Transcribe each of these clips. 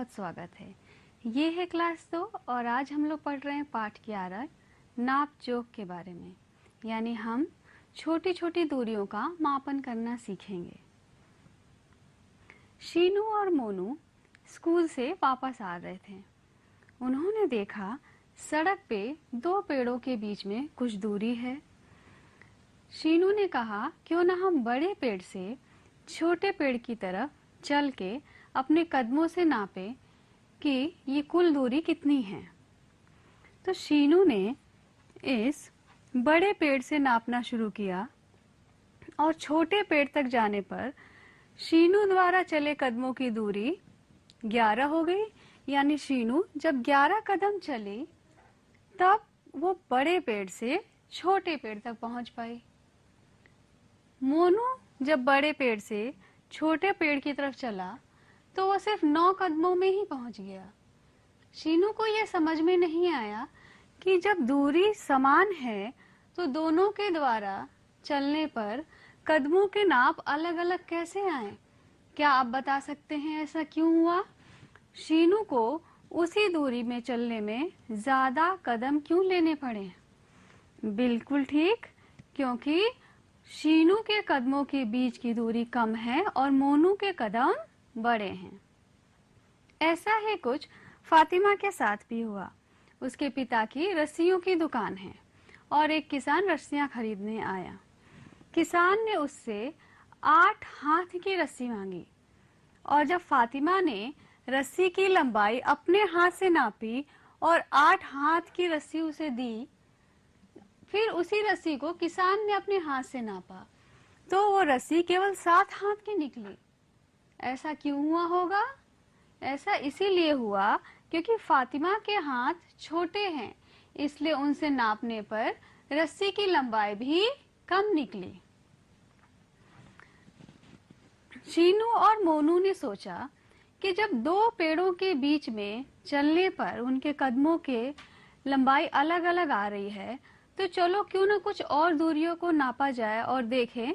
बहुत स्वागत है। ये है क्लास 2 और आज हम लोग पढ़ रहे हैं पाठ 11 नाप जोख के बारे में। यानी हम छोटी छोटी दूरियों का मापन करना सीखेंगे। शीनू और मोनू स्कूल से वापस आ रहे थे। उन्होंने देखा सड़क पे 2 पेड़ों के बीच में कुछ दूरी है। शीनू ने कहा, क्यों ना हम बड़े पेड़ से छोटे पेड़ की तरफ चल के अपने कदमों से नापे कि ये कुल दूरी कितनी है। तो शीनू ने इस बड़े पेड़ से नापना शुरू किया और छोटे पेड़ तक जाने पर शीनू द्वारा चले कदमों की दूरी 11 हो गई। यानी शीनू जब 11 कदम चली तब वो बड़े पेड़ से छोटे पेड़ तक पहुंच पाई। मोनू जब बड़े पेड़ से छोटे पेड़ की तरफ चला तो वो सिर्फ 9 कदमों में ही पहुंच गया। शीनू को यह समझ में नहीं आया कि जब दूरी समान है तो दोनों के द्वारा चलने पर कदमों के नाप अलग अलग कैसे आए। क्या आप बता सकते हैं ऐसा क्यों हुआ? शीनू को उसी दूरी में चलने में ज्यादा कदम क्यों लेने पड़े? बिल्कुल ठीक, क्योंकि शीनू के कदमों के बीच की दूरी कम है और मोनू के कदम बड़े हैं। ऐसा ही कुछ फातिमा के साथ भी हुआ। उसके पिता की रस्सियों की दुकान है और एक किसान रस्सियां खरीदने आया। किसान ने उससे 8 हाथ की रस्सी मांगी और जब फातिमा ने रस्सी की लंबाई अपने हाथ से नापी और 8 हाथ की रस्सी उसे दी, फिर उसी रस्सी को किसान ने अपने हाथ से नापा तो वो रस्सी केवल 7 हाथ की निकली। ऐसा क्यों हुआ होगा? ऐसा इसीलिए हुआ क्योंकि फातिमा के हाथ छोटे हैं, इसलिए उनसे नापने पर रस्सी की लंबाई भी कम निकली। शीनू और मोनू ने सोचा कि जब 2 पेड़ों के बीच में चलने पर उनके कदमों के लंबाई अलग अलग आ रही है तो चलो क्यों ना कुछ और दूरियों को नापा जाए और देखें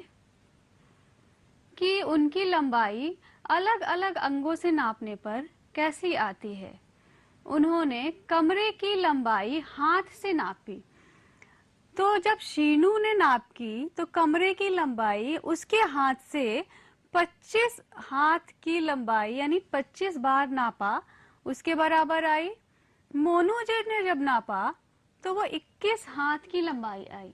कि उनकी लंबाई अलग अलग अंगों से नापने पर कैसी आती है। उन्होंने कमरे की लंबाई हाथ से नापी। तो जब शीनू ने नाप की तो कमरे की लंबाई उसके हाथ से 25 हाथ की लंबाई यानी 25 बार नापा उसके बराबर आई। मोनू जी ने जब नापा तो वो 21 हाथ की लंबाई आई।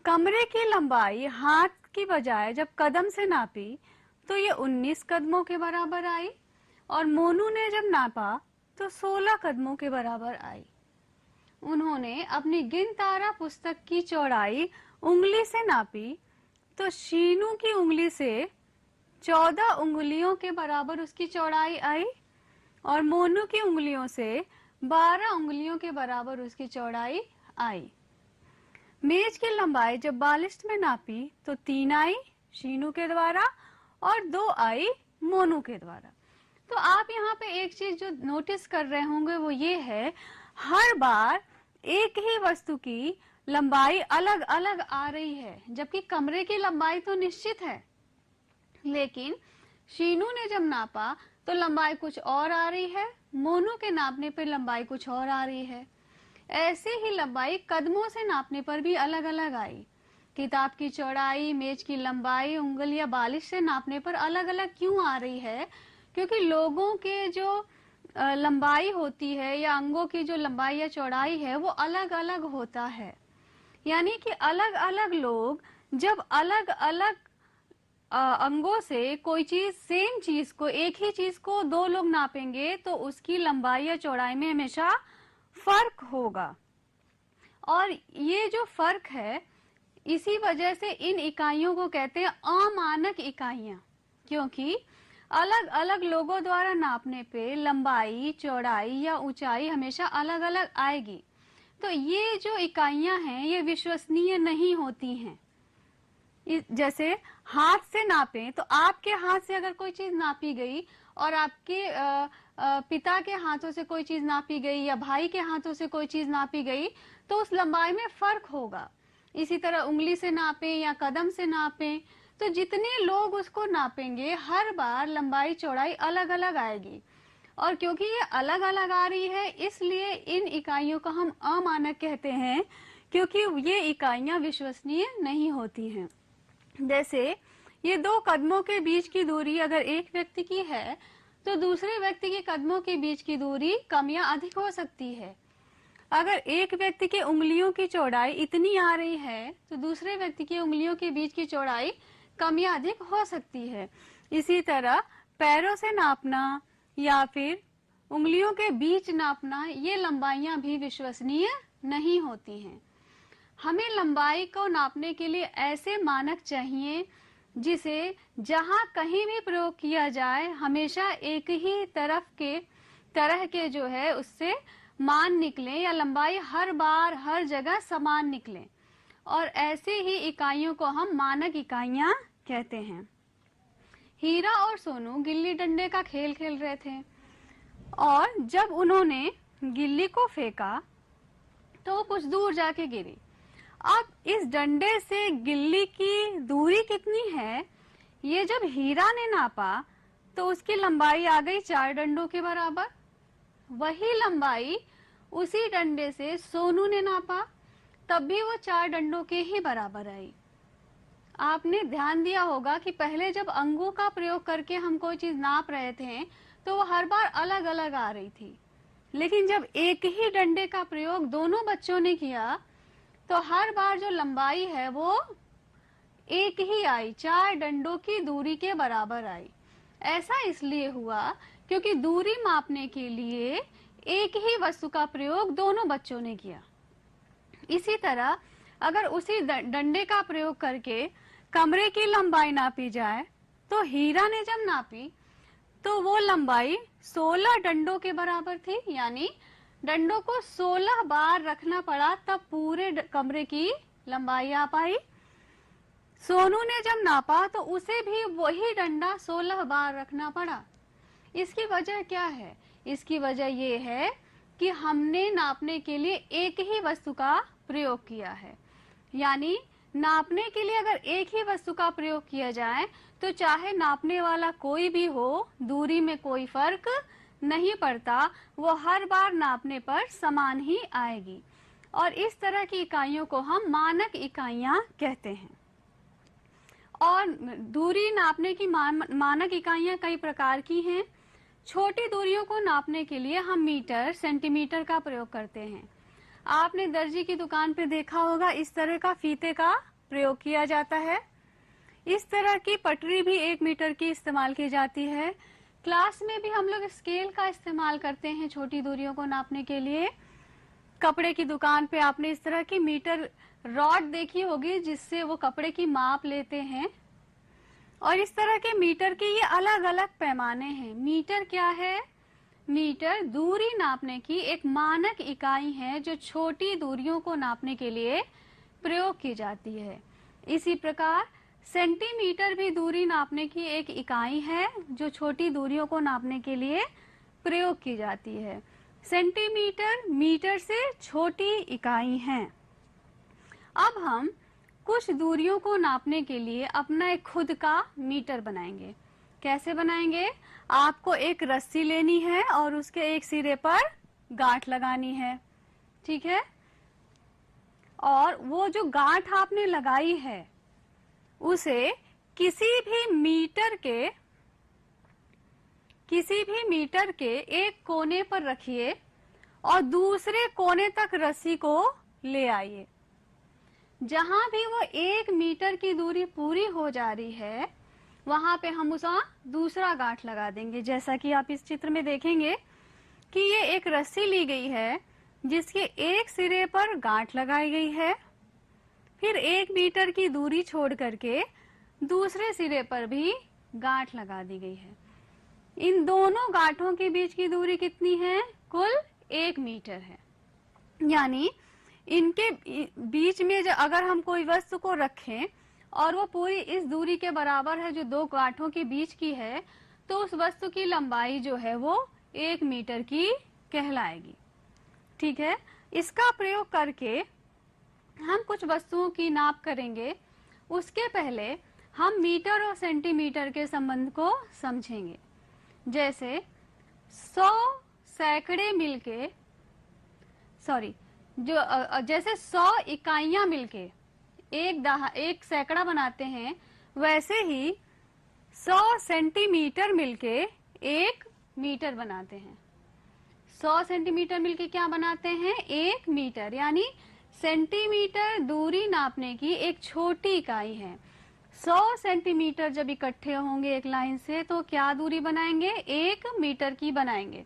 कमरे की लंबाई हाथ की बजाय जब कदम से नापी तो ये 19 कदमों के बराबर आई और मोनू ने जब नापा तो 16 कदमों के बराबर आई। उन्होंने अपनी गिन तारा पुस्तक की चौड़ाई उंगली से नापी तो शीनू की उंगली से 14 उंगलियों के बराबर उसकी चौड़ाई आई और मोनू की उंगलियों से 12 उंगलियों के बराबर उसकी चौड़ाई आई। मेज की लंबाई जब बालिस्ट में नापी तो 3 आई शीनू के द्वारा और 2 आई मोनू के द्वारा। तो आप यहाँ पे एक चीज जो नोटिस कर रहे होंगे वो ये है, हर बार एक ही वस्तु की लंबाई अलग अलग आ रही है, जबकि कमरे की लंबाई तो निश्चित है। लेकिन शीनू ने जब नापा तो लंबाई कुछ और आ रही है, मोनू के नापने पर लंबाई कुछ और आ रही है। ऐसे ही लंबाई कदमों से नापने पर भी अलग अलग आई। किताब की चौड़ाई, मेज की लंबाई, उंगली या बालिश से नापने पर अलग अलग क्यों आ रही है? क्योंकि लोगों के जो लंबाई होती है या अंगों की जो लंबाई या चौड़ाई है वो अलग अलग होता है। यानी कि अलग अलग लोग जब अलग अलग अंगों से कोई चीज, सेम चीज को, एक ही चीज को 2 लोग नापेंगे तो उसकी लंबाई या चौड़ाई में हमेशा फर्क होगा। और ये जो फर्क है इसी वजह से इन इकाइयों को कहते हैं अमानक इकाइयां, क्योंकि अलग अलग लोगों द्वारा नापने पे लंबाई, चौड़ाई या ऊंचाई हमेशा अलग अलग आएगी। तो ये जो इकाइयां हैं ये विश्वसनीय नहीं होती हैं। जैसे हाथ से नापें तो आपके हाथ से अगर कोई चीज नापी गई और आपके पिता के हाथों से कोई चीज नापी गई या भाई के हाथों से कोई चीज नापी गई तो उस लंबाई में फर्क होगा। इसी तरह उंगली से नापें या कदम से नापें तो जितने लोग उसको नापेंगे हर बार लंबाई चौड़ाई अलग अलग आएगी। और क्योंकि ये अलग अलग आ रही है इसलिए इन इकाइयों को हम अमानक कहते हैं, क्योंकि ये इकाइयां विश्वसनीय नहीं होती हैं। जैसे ये 2 कदमों के बीच की दूरी अगर एक व्यक्ति की है तो दूसरे व्यक्ति के कदमों के बीच की दूरी कम या अधिक हो सकती है। अगर एक व्यक्ति के उंगलियों की चौड़ाई इतनी आ रही है तो दूसरे व्यक्ति की उंगलियों के बीच की चौड़ाई कम या अधिक हो सकती है। इसी तरह पैरों से नापना या फिर उंगलियों के बीच नापना, ये लंबाइयां भी विश्वसनीय नहीं होती हैं। हमें लंबाई को नापने के लिए ऐसे मानक चाहिए जिसे जहां कहीं भी प्रयोग किया जाए हमेशा एक ही तरह के जो है उससे मान निकले या लंबाई हर बार हर जगह समान निकले, और ऐसे ही इकाइयों को हम मानक इकाइयां कहते हैं। हीरा और सोनू गिल्ली डंडे का खेल खेल रहे थे और जब उन्होंने गिल्ली को फेंका तो वो कुछ दूर जाके गिरी। अब इस डंडे से गिल्ली की दूरी कितनी है, ये जब हीरा ने नापा तो उसकी लंबाई आ गई 4 डंडों के बराबर। वही लंबाई उसी डंडे से सोनू ने नापा, तब भी वो 4 डंडों के ही बराबर आई। आपने ध्यान दिया होगा कि पहले जब अंगों का प्रयोग करके हम कोई चीज नाप रहे थे तो वो हर बार अलग अलग आ रही थी, लेकिन जब एक ही डंडे का प्रयोग दोनों बच्चों ने किया तो हर बार जो लंबाई है वो एक ही आई, 4 डंडों की दूरी के बराबर आई। ऐसा इसलिए हुआ क्योंकि दूरी मापने के लिए एक ही वस्तु का प्रयोग दोनों बच्चों ने किया। इसी तरह अगर उसी डंडे का प्रयोग करके कमरे की लंबाई नापी जाए तो हीरा ने जब नापी तो वो लंबाई 16 डंडों के बराबर थी, यानी डंडों को 16 बार रखना पड़ा तब पूरे कमरे की लंबाई आ पाई। सोनू ने जब नापा तो उसे भी वही डंडा 16 बार रखना पड़ा। इसकी वजह क्या है? इसकी वजह ये है कि हमने नापने के लिए एक ही वस्तु का प्रयोग किया है। यानी नापने के लिए अगर एक ही वस्तु का प्रयोग किया जाए तो चाहे नापने वाला कोई भी हो, दूरी में कोई फर्क नहीं पड़ता, वो हर बार नापने पर समान ही आएगी। और इस तरह की इकाइयों को हम मानक इकाइयां कहते हैं। और दूरी नापने की मानक इकाइयां कई प्रकार की हैं। छोटी दूरियों को नापने के लिए हम मीटर, सेंटीमीटर का प्रयोग करते हैं। आपने दर्जी की दुकान पे देखा होगा इस तरह का फीते का प्रयोग किया जाता है। इस तरह की पटरी भी 1 मीटर की इस्तेमाल की जाती है। क्लास में भी हम लोग स्केल का इस्तेमाल करते हैं छोटी दूरियों को नापने के लिए। कपड़े की दुकान पे आपने इस तरह की मीटर रॉड देखी होगी जिससे वो कपड़े की माप लेते हैं। और इस तरह के मीटर के ये अलग अलग पैमाने हैं। मीटर क्या है? मीटर दूरी नापने की एक मानक इकाई है जो छोटी दूरियों को नापने के लिए प्रयोग की जाती है। इसी प्रकार सेंटीमीटर भी दूरी नापने की एक इकाई है जो छोटी दूरियों को नापने के लिए प्रयोग की जाती है। सेंटीमीटर मीटर से छोटी इकाई है। अब हम कुछ दूरियों को नापने के लिए अपना एक खुद का मीटर बनाएंगे। कैसे बनाएंगे? आपको एक रस्सी लेनी है और उसके एक सिरे पर गांठ लगानी है, ठीक है? और वो जो गांठ आपने लगाई है उसे किसी भी मीटर के एक कोने पर रखिए और दूसरे कोने तक रस्सी को ले आइए। जहां भी वो 1 मीटर की दूरी पूरी हो जा रही है वहां पे हम उसका दूसरा गांठ लगा देंगे। जैसा कि आप इस चित्र में देखेंगे कि ये एक रस्सी ली गई है जिसके एक सिरे पर गांठ लगाई गई है, फिर 1 मीटर की दूरी छोड़ करके दूसरे सिरे पर भी गांठ लगा दी गई है। इन दोनों गांठों के बीच की दूरी कितनी है? कुल 1 मीटर है। यानी इनके बीच में जो अगर हम कोई वस्तु को रखें और वो पूरी इस दूरी के बराबर है जो 2 गांठों के बीच की है, तो उस वस्तु की लंबाई जो है वो 1 मीटर की कहलाएगी, ठीक है? इसका प्रयोग करके हम कुछ वस्तुओं की नाप करेंगे। उसके पहले हम मीटर और सेंटीमीटर के संबंध को समझेंगे। जैसे 100 सैकड़े मिलके जैसे 100 इकाइयां मिलके एक सैकड़ा बनाते हैं, वैसे ही 100 सेंटीमीटर मिलके एक मीटर बनाते हैं। 100 सेंटीमीटर मिलके क्या बनाते हैं? एक मीटर। यानी सेंटीमीटर दूरी नापने की एक छोटी इकाई है। 100 सेंटीमीटर जब इकट्ठे होंगे एक लाइन से तो क्या दूरी बनाएंगे? 1 मीटर की बनाएंगे।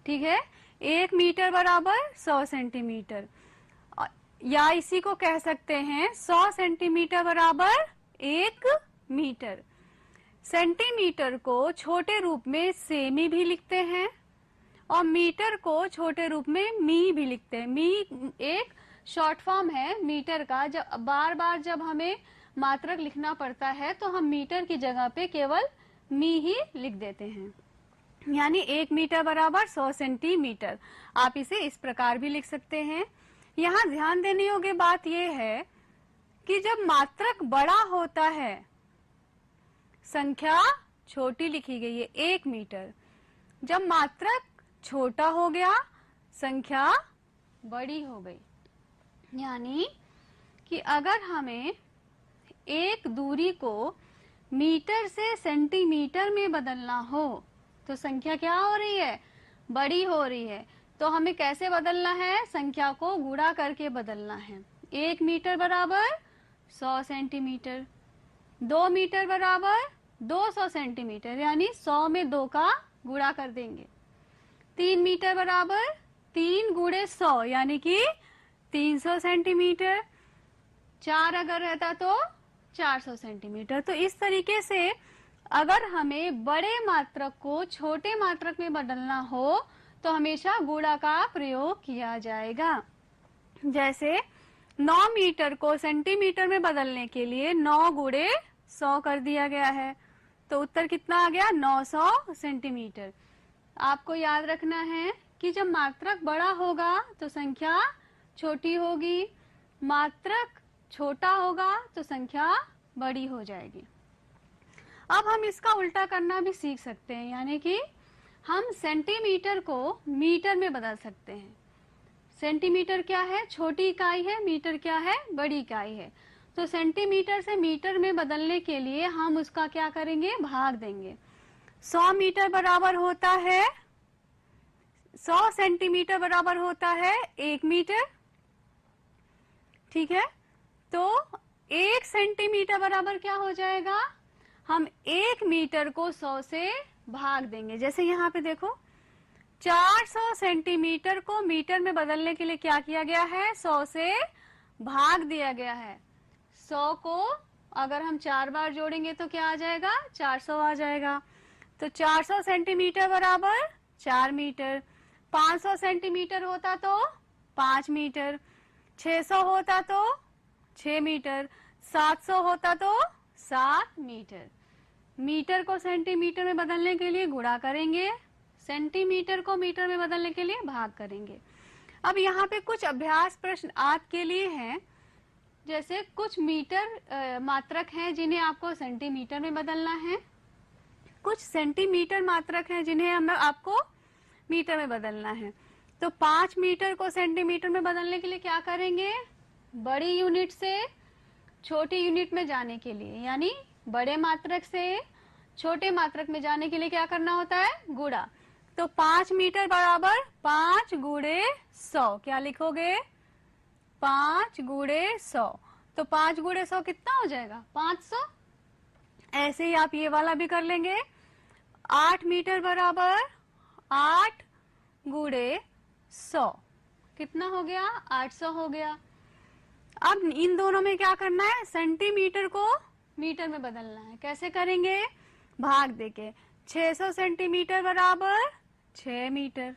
ठीक है, 1 मीटर बराबर 100 सेंटीमीटर, या इसी को कह सकते हैं 100 सेंटीमीटर बराबर 1 मीटर। सेंटीमीटर को छोटे रूप में सेमी भी लिखते हैं और मीटर को छोटे रूप में मी भी लिखते हैं। मी एक शॉर्ट फॉर्म है मीटर का। जब बार बार जब हमें मात्रक लिखना पड़ता है तो हम मीटर की जगह पे केवल मी ही लिख देते हैं। यानी 1 मीटर बराबर 100 सेंटीमीटर। आप इसे इस प्रकार भी लिख सकते हैं। यहाँ ध्यान देने योग्य बात यह है कि जब मात्रक बड़ा होता है संख्या छोटी लिखी गई है 1 मीटर। जब मात्रक छोटा हो गया संख्या बड़ी हो गई। यानी कि अगर हमें एक दूरी को मीटर से सेंटीमीटर में बदलना हो तो संख्या क्या हो रही है? बड़ी हो रही है। तो हमें कैसे बदलना है? संख्या को गुणा करके बदलना है। 1 मीटर बराबर 100 सेंटीमीटर, 2 मीटर बराबर 200 सेंटीमीटर, यानी 100 में 2 का गुणा कर देंगे। 3 मीटर बराबर 3 गुणे 100 यानी कि 300 सेंटीमीटर। 4 अगर रहता तो 400 सेंटीमीटर। तो इस तरीके से अगर हमें बड़े मात्रक को छोटे मात्रक में बदलना हो तो हमेशा गुणा का प्रयोग किया जाएगा। जैसे 9 मीटर को सेंटीमीटर में बदलने के लिए 9 गुणे 100 कर दिया गया है, तो उत्तर कितना आ गया? 900 सेंटीमीटर। आपको याद रखना है कि जब मात्रक बड़ा होगा तो संख्या छोटी होगी, मात्रक छोटा होगा तो संख्या बड़ी हो जाएगी। अब हम इसका उल्टा करना भी सीख सकते हैं, यानी कि हम सेंटीमीटर को मीटर में बदल सकते हैं। सेंटीमीटर क्या है? छोटी इकाई है। मीटर क्या है? बड़ी इकाई है। तो सेंटीमीटर से मीटर में बदलने के लिए हम उसका क्या करेंगे? भाग देंगे। 100 मीटर बराबर होता है 100 सेंटीमीटर बराबर होता है 1 मीटर। ठीक है, तो 1 सेंटीमीटर बराबर क्या हो जाएगा? हम 1 मीटर को 100 से भाग देंगे। जैसे यहाँ पे देखो 400 सेंटीमीटर को मीटर में बदलने के लिए क्या किया गया है? 100 से भाग दिया गया है। 100 को अगर हम 4 बार जोड़ेंगे तो क्या आ जाएगा? 400 आ जाएगा। तो 400 सेंटीमीटर बराबर 4 मीटर। 500 सेंटीमीटर होता तो 5 मीटर। 600 होता तो 6 मीटर। 700 होता तो 7 मीटर। मीटर को सेंटीमीटर में बदलने के लिए गुणा करेंगे, सेंटीमीटर को मीटर में बदलने के लिए भाग करेंगे। अब यहाँ पे कुछ अभ्यास प्रश्न आपके लिए हैं। जैसे कुछ मीटर मात्रक हैं जिन्हें आपको सेंटीमीटर में बदलना है, कुछ सेंटीमीटर मात्रक हैं जिन्हें आपको मीटर में बदलना है। तो 5 मीटर को सेंटीमीटर में बदलने के लिए क्या करेंगे? बड़ी यूनिट से छोटी यूनिट में जाने के लिए, यानी बड़े मात्रक से छोटे मात्रक में जाने के लिए क्या करना होता है? गुणा। तो 5 मीटर बराबर 5 गुणे 100। क्या लिखोगे? 5 गुणे 100। तो 5 गुणे 100 कितना हो जाएगा? 500। ऐसे ही आप ये वाला भी कर लेंगे। 8 मीटर बराबर 8 गुणे 100 कितना हो गया? 800 हो गया। अब इन दोनों में क्या करना है? सेंटीमीटर को मीटर में बदलना है। कैसे करेंगे? भाग देके। 600 सेंटीमीटर बराबर 6 मीटर।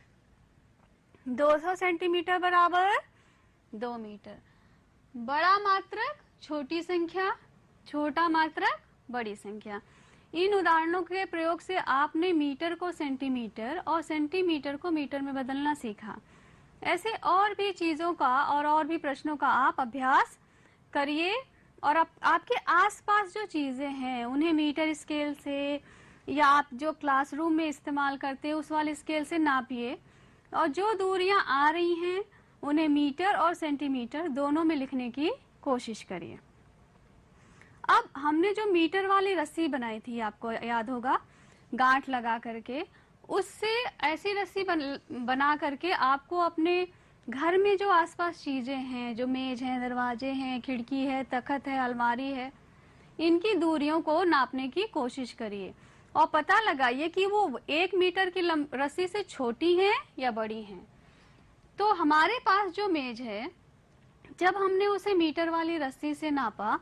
200 सेंटीमीटर बराबर 2 मीटर। बड़ा मात्रक छोटी संख्या, छोटा मात्रक बड़ी संख्या। इन उदाहरणों के प्रयोग से आपने मीटर को सेंटीमीटर और सेंटीमीटर को मीटर में बदलना सीखा। ऐसे और भी चीजों का और भी प्रश्नों का आप अभ्यास करिए और आपके आसपास जो चीजें हैं उन्हें मीटर स्केल से या आप जो क्लासरूम में इस्तेमाल करते हैं उस वाले स्केल से नापिए, और जो दूरियां आ रही हैं उन्हें मीटर और सेंटीमीटर दोनों में लिखने की कोशिश करिए। अब हमने जो मीटर वाली रस्सी बनाई थी, आपको याद होगा, गांठ लगा करके, उससे ऐसी रस्सी बना करके आपको अपने घर में जो आसपास चीजें हैं, जो मेज हैं, दरवाजे हैं, खिड़की है, तखत है, अलमारी है, इनकी दूरियों को नापने की कोशिश करिए और पता लगाइए कि वो 1 मीटर की रस्सी से छोटी हैं या बड़ी हैं। तो हमारे पास जो मेज है, जब हमने उसे मीटर वाली रस्सी से नापा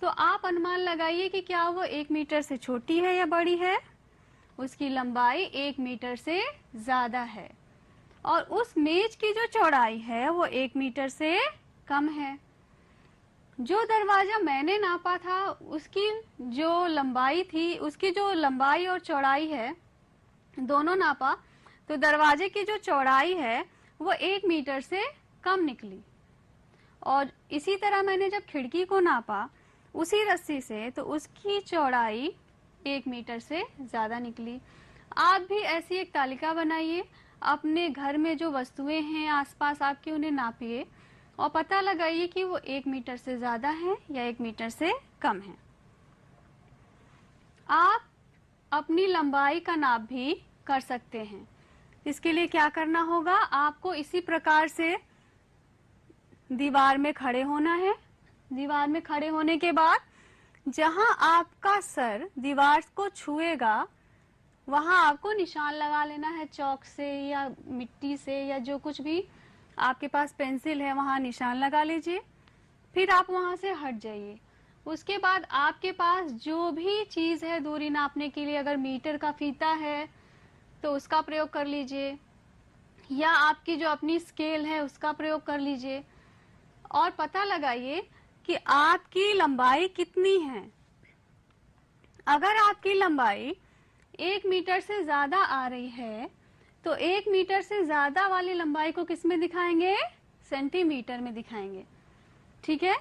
तो आप अनुमान लगाइए कि क्या वो 1 मीटर से छोटी है या बड़ी है। उसकी लंबाई 1 मीटर से ज्यादा है और उस मेज की जो चौड़ाई है वो 1 मीटर से कम है। जो दरवाजा मैंने नापा था उसकी जो लंबाई थी, उसकी जो लंबाई और चौड़ाई है दोनों नापा, तो दरवाजे की जो चौड़ाई है वो 1 मीटर से कम निकली। और इसी तरह मैंने जब खिड़की को नापा उसी रस्सी से, तो उसकी चौड़ाई 1 मीटर से ज्यादा निकली। आप भी ऐसी एक तालिका बनाइए, अपने घर में जो वस्तुएं हैं आसपास आपकी उन्हें नापिए और पता लगाइए कि वो 1 मीटर से ज्यादा है या 1 मीटर से कम है। आप अपनी लंबाई का नाप भी कर सकते हैं। इसके लिए क्या करना होगा, आपको इसी प्रकार से दीवार में खड़े होना है। दीवार में खड़े होने के बाद जहां आपका सर दीवार को छुएगा वहां आपको निशान लगा लेना है, चौक से या मिट्टी से या जो कुछ भी आपके पास पेंसिल है वहां निशान लगा लीजिए। फिर आप वहां से हट जाइए। उसके बाद आपके पास जो भी चीज है दूरी नापने के लिए, अगर मीटर का फीता है तो उसका प्रयोग कर लीजिए या आपकी जो अपनी स्केल है उसका प्रयोग कर लीजिए और पता लगाइए कि आपकी लंबाई कितनी है। अगर आपकी लंबाई 1 मीटर से ज्यादा आ रही है तो 1 मीटर से ज्यादा वाली लंबाई को किस में दिखाएंगे, सेंटीमीटर में दिखाएंगे, ठीक है।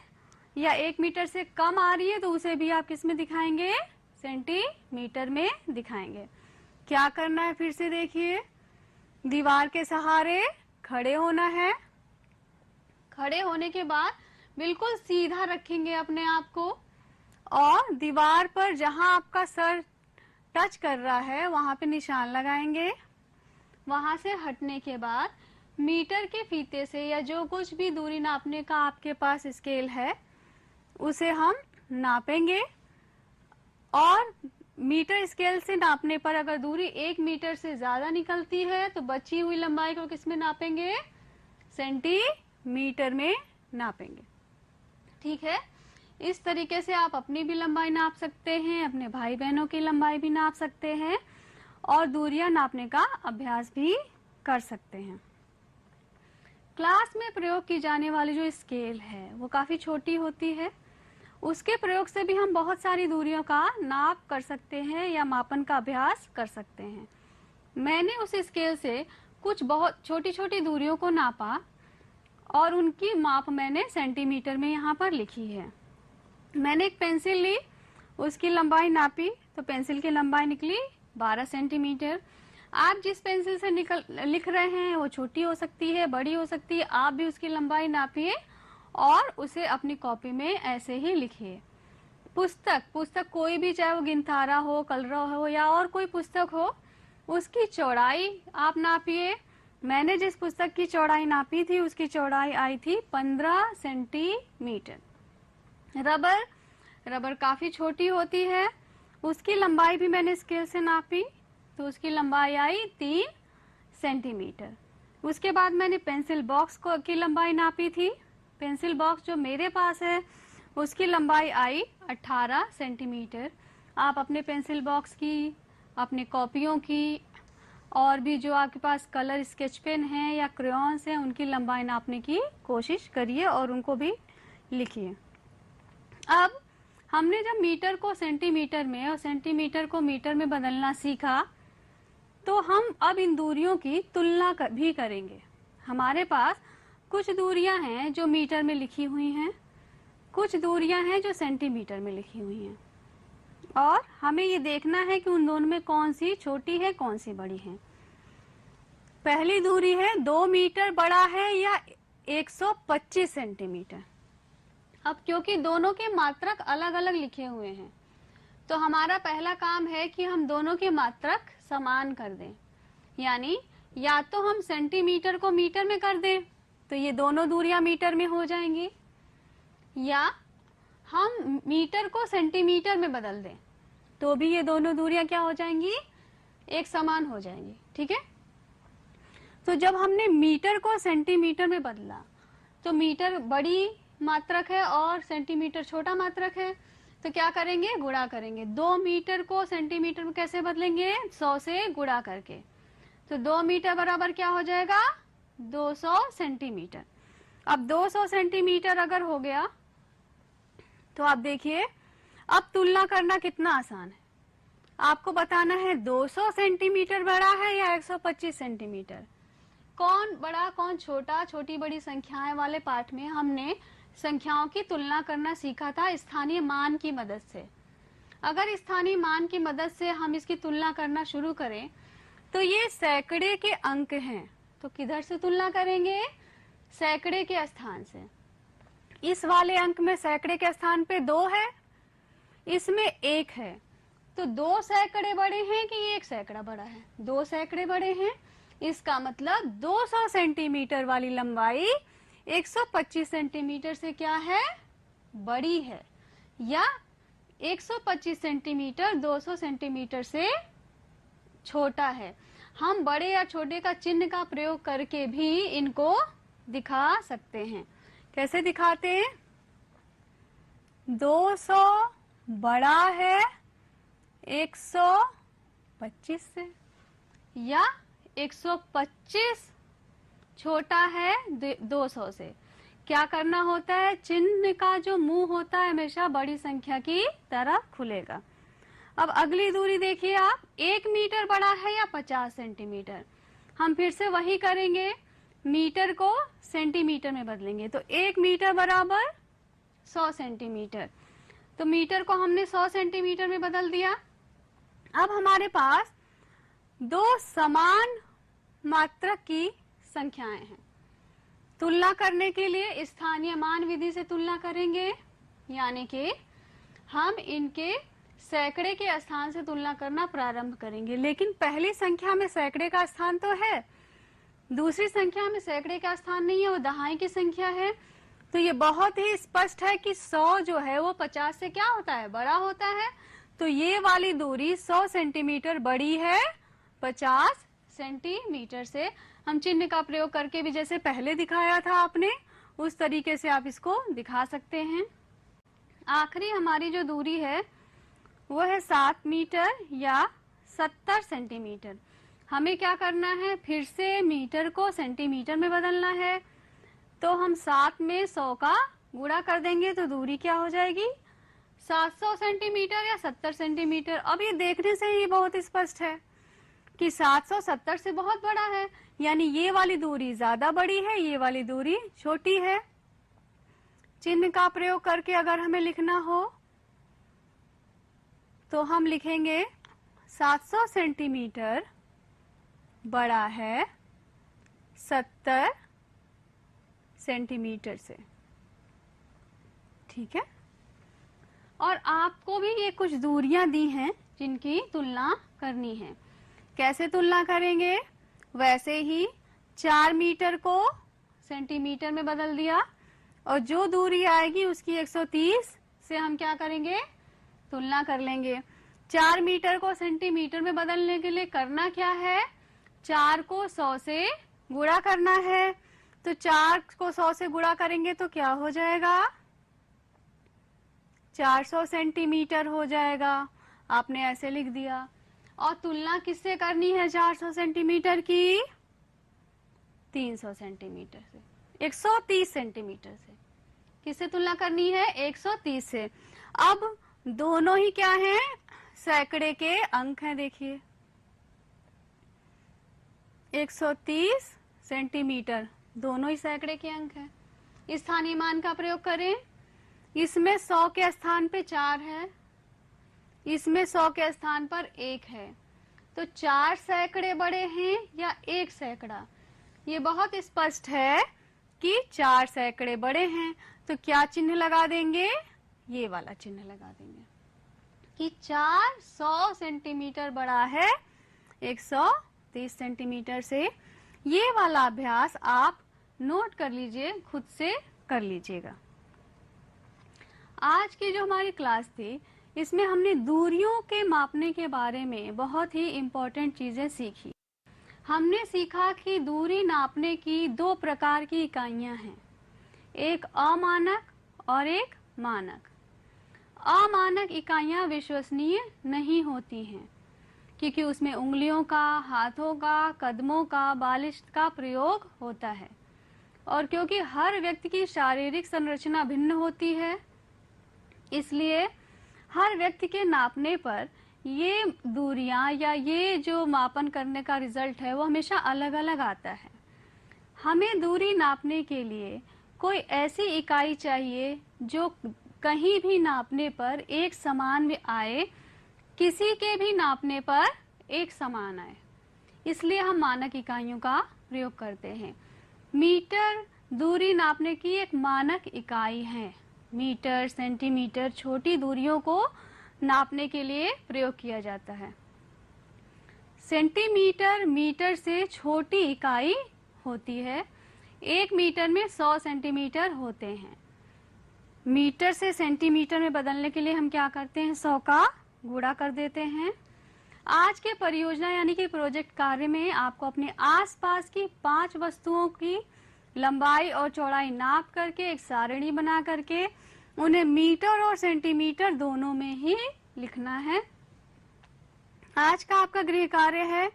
या 1 मीटर से कम आ रही है तो उसे भी आप किस में दिखाएंगे, सेंटीमीटर में दिखाएंगे। क्या करना है फिर से देखिए, दीवार के सहारे खड़े होना है। खड़े होने के बाद बिल्कुल सीधा रखेंगे अपने आप को और दीवार पर जहां आपका सर टच कर रहा है वहां पे निशान लगाएंगे। वहां से हटने के बाद मीटर के फीते से या जो कुछ भी दूरी नापने का आपके पास स्केल है उसे हम नापेंगे और मीटर स्केल से नापने पर अगर दूरी 1 मीटर से ज्यादा निकलती है तो बची हुई लंबाई को किस में नापेंगे, सेंटीमीटर में नापेंगे, ठीक है। इस तरीके से आप अपनी भी लंबाई नाप सकते हैं, अपने भाई बहनों की लंबाई भी नाप सकते हैं और दूरियां नापने का अभ्यास भी कर सकते हैं। क्लास में प्रयोग की जाने वाली जो स्केल है वो काफी छोटी होती है। उसके प्रयोग से भी हम बहुत सारी दूरियों का नाप कर सकते हैं या मापन का अभ्यास कर सकते हैं। मैंने उस स्केल से कुछ बहुत छोटी छोटी दूरियों को नापा और उनकी माप मैंने सेंटीमीटर में यहाँ पर लिखी है। मैंने एक पेंसिल ली, उसकी लंबाई नापी तो पेंसिल की लंबाई निकली 12 सेंटीमीटर। आप जिस पेंसिल से लिख रहे हैं वो छोटी हो सकती है, बड़ी हो सकती है, आप भी उसकी लंबाई नापिए और उसे अपनी कॉपी में ऐसे ही लिखिए। पुस्तक कोई भी, चाहे वो गिनथारा हो, कलरव हो या और कोई पुस्तक हो, उसकी चौड़ाई आप नापिए। मैंने जिस पुस्तक की चौड़ाई नापी थी उसकी चौड़ाई आई थी 15 सेंटीमीटर। रबर काफी छोटी होती है, उसकी लंबाई भी मैंने स्केल से नापी तो उसकी लंबाई आई 3 सेंटीमीटर। उसके बाद मैंने पेंसिल बॉक्स की लंबाई नापी थी। पेंसिल बॉक्स जो मेरे पास है उसकी लंबाई आई 18 सेंटीमीटर। आप अपने पेंसिल बॉक्स की, अपने कॉपियों की और भी जो आपके पास कलर स्केच पेन है या क्रेयॉन्स हैं उनकी लंबाई नापने की कोशिश करिए और उनको भी लिखिए। अब हमने जब मीटर को सेंटीमीटर में और सेंटीमीटर को मीटर में बदलना सीखा तो हम अब इन दूरियों की तुलना भी करेंगे। हमारे पास कुछ दूरियां हैं जो मीटर में लिखी हुई हैं, कुछ दूरियां हैं जो सेंटीमीटर में लिखी हुई हैं और हमें ये देखना है कि उन दोनों में कौन सी छोटी है कौन सी बड़ी है। पहली दूरी है 2 मीटर बड़ा है या 125 सेंटीमीटर। अब क्योंकि दोनों के मात्रक अलग अलग लिखे हुए हैं तो हमारा पहला काम है कि हम दोनों के मात्रक समान कर दें, यानी या तो हम सेंटीमीटर को मीटर में कर दें तो ये दोनों दूरियां मीटर में हो जाएंगी, या हम मीटर को सेंटीमीटर में बदल दें तो भी ये दोनों दूरियां क्या हो जाएंगी, एक समान हो जाएंगी। ठीक है, तो जब हमने मीटर को सेंटीमीटर में बदला तो मीटर बड़ी मात्रक है और सेंटीमीटर छोटा मात्रक है, तो क्या करेंगे, गुणा करेंगे। 2 मीटर को सेंटीमीटर में कैसे बदलेंगे, 100 से गुणा करके। तो 2 मीटर बराबर क्या हो जाएगा, 200 सेंटीमीटर। अब 200 सेंटीमीटर अगर हो गया तो आप देखिए अब तुलना करना कितना आसान है। आपको बताना है 200 सेंटीमीटर बड़ा है या 125 सेंटीमीटर, कौन बड़ा कौन छोटा। छोटी बड़ी संख्याएं वाले पाठ में हमने संख्याओं की तुलना करना सीखा था स्थानीय मान की मदद से। अगर स्थानीय मान की मदद से हम इसकी तुलना करना शुरू करें तो ये सैकड़े के अंक हैं, तो किधर से तुलना करेंगे, सैकड़े के स्थान से। इस वाले अंक में सैकड़े के स्थान पे 2 है, इसमें 1 है, तो 2 सैकड़े बड़े हैं कि 1 सैकड़ा बड़ा है, 2 सैकड़े बड़े हैं। इसका मतलब 200 सेंटीमीटर वाली लंबाई 125 सेंटीमीटर से क्या है, बड़ी है, या 125 सेंटीमीटर 200 सेंटीमीटर से छोटा है। हम बड़े या छोटे का चिन्ह का प्रयोग करके भी इनको दिखा सकते हैं। कैसे दिखाते हैं, 200 बड़ा है 125 से, या 125 छोटा है 200 से। क्या करना होता है, चिन्ह का जो मुंह होता है हमेशा बड़ी संख्या की तरफ खुलेगा। अब अगली दूरी देखिए आप, 1 मीटर बड़ा है या 50 सेंटीमीटर। हम फिर से वही करेंगे, मीटर को सेंटीमीटर में बदलेंगे, तो 1 मीटर बराबर 100 सेंटीमीटर। तो मीटर को हमने 100 सेंटीमीटर में बदल दिया। अब हमारे पास 2 समान मात्रक की संख्याएं हैं। तुलना करने के लिए स्थानीय मान विधि से तुलना करेंगे, यानी कि हम इनके सैकड़े के स्थान से तुलना करना प्रारंभ करेंगे। लेकिन पहली संख्या में सैकड़े का स्थान तो है, दूसरी संख्या में सैकड़े का स्थान नहीं है, वो दहाई की संख्या है। तो ये बहुत ही स्पष्ट है कि 100 जो है वो 50 से क्या होता है, बड़ा होता है। तो ये वाली दूरी 100 सेंटीमीटर बड़ी है 50 सेंटीमीटर से। हम चिन्ह का प्रयोग करके भी जैसे पहले दिखाया था आपने, उस तरीके से आप इसको दिखा सकते हैं। आखिरी हमारी जो दूरी है वो है 7 मीटर या 70 सेंटीमीटर। हमें क्या करना है, फिर से मीटर को सेंटीमीटर में बदलना है। तो हम 7 में 100 का गुणा कर देंगे तो दूरी क्या हो जाएगी, 700 सेंटीमीटर या 70 सेंटीमीटर। अब ये देखने से ही बहुत स्पष्ट है कि 770 से बहुत बड़ा है, यानी ये वाली दूरी ज्यादा बड़ी है, ये वाली दूरी छोटी है। चिन्ह का प्रयोग करके अगर हमें लिखना हो तो हम लिखेंगे 700 सेंटीमीटर बड़ा है 70 सेंटीमीटर से। ठीक है, और आपको भी ये कुछ दूरियां दी हैं जिनकी तुलना करनी है। कैसे तुलना करेंगे, वैसे ही 4 मीटर को सेंटीमीटर में बदल दिया और जो दूरी आएगी उसकी 130 से हम क्या करेंगे, तुलना कर लेंगे। 4 मीटर को सेंटीमीटर में बदलने के लिए करना क्या है, 4 को 100 से गुणा करना है। तो 4 को 100 से गुणा करेंगे तो क्या हो जाएगा, 400 सेंटीमीटर हो जाएगा। आपने ऐसे लिख दिया। और तुलना किससे करनी है 400 सेंटीमीटर की, 300 सेंटीमीटर से, 130 सेंटीमीटर से। किससे तुलना करनी है, 130 से। अब दोनों ही क्या हैं, सैकड़े के अंक हैं। देखिए 130 सेंटीमीटर दोनों ही सैकड़े के अंक हैं। स्थानीय मान का प्रयोग करें, इसमें 100 के स्थान पे 4 है, इसमें 100 के स्थान पर 1 है, तो 4 सैकड़े बड़े हैं या 1 सैकड़ा? ये बहुत स्पष्ट है कि 4 सैकड़े बड़े हैं, तो क्या चिन्ह लगा देंगे? ये वाला चिन्ह लगा देंगे कि 4 100 सेंटीमीटर बड़ा है 130 सेंटीमीटर से। ये वाला अभ्यास आप नोट कर लीजिए, खुद से कर लीजिएगा। आज की जो हमारी क्लास थी, इसमें हमने दूरियों के मापने के बारे में बहुत ही इम्पोर्टेंट चीजें सीखी। हमने सीखा कि दूरी नापने की 2 प्रकार की इकाइयां हैं, एक अमानक और एक मानक। अमानक इकाइयां विश्वसनीय नहीं होती हैं क्योंकि उसमें उंगलियों का, हाथों का, कदमों का, बालिश का प्रयोग होता है, और क्योंकि हर व्यक्ति की शारीरिक संरचना भिन्न होती है, इसलिए हर व्यक्ति के नापने पर ये दूरियां या ये जो मापन करने का रिजल्ट है वो हमेशा अलग अलग आता है। हमें दूरी नापने के लिए कोई ऐसी इकाई चाहिए जो कहीं भी नापने पर एक समान में आए, किसी के भी नापने पर एक समान आए, इसलिए हम मानक इकाइयों का प्रयोग करते हैं। मीटर दूरी नापने की एक मानक इकाई है। मीटर, सेंटीमीटर छोटी दूरियों को नापने के लिए प्रयोग किया जाता है। सेंटीमीटर मीटर से छोटी इकाई होती है। 1 मीटर में 100 सेंटीमीटर होते हैं। मीटर से सेंटीमीटर में बदलने के लिए हम क्या करते हैं? 100 का गुणा कर देते हैं। आज के परियोजना यानी कि प्रोजेक्ट कार्य में आपको अपने आसपास की 5 वस्तुओं की लंबाई और चौड़ाई नाप करके एक सारणी बना करके उन्हें मीटर और सेंटीमीटर दोनों में ही लिखना है। आज का आपका गृह कार्य है,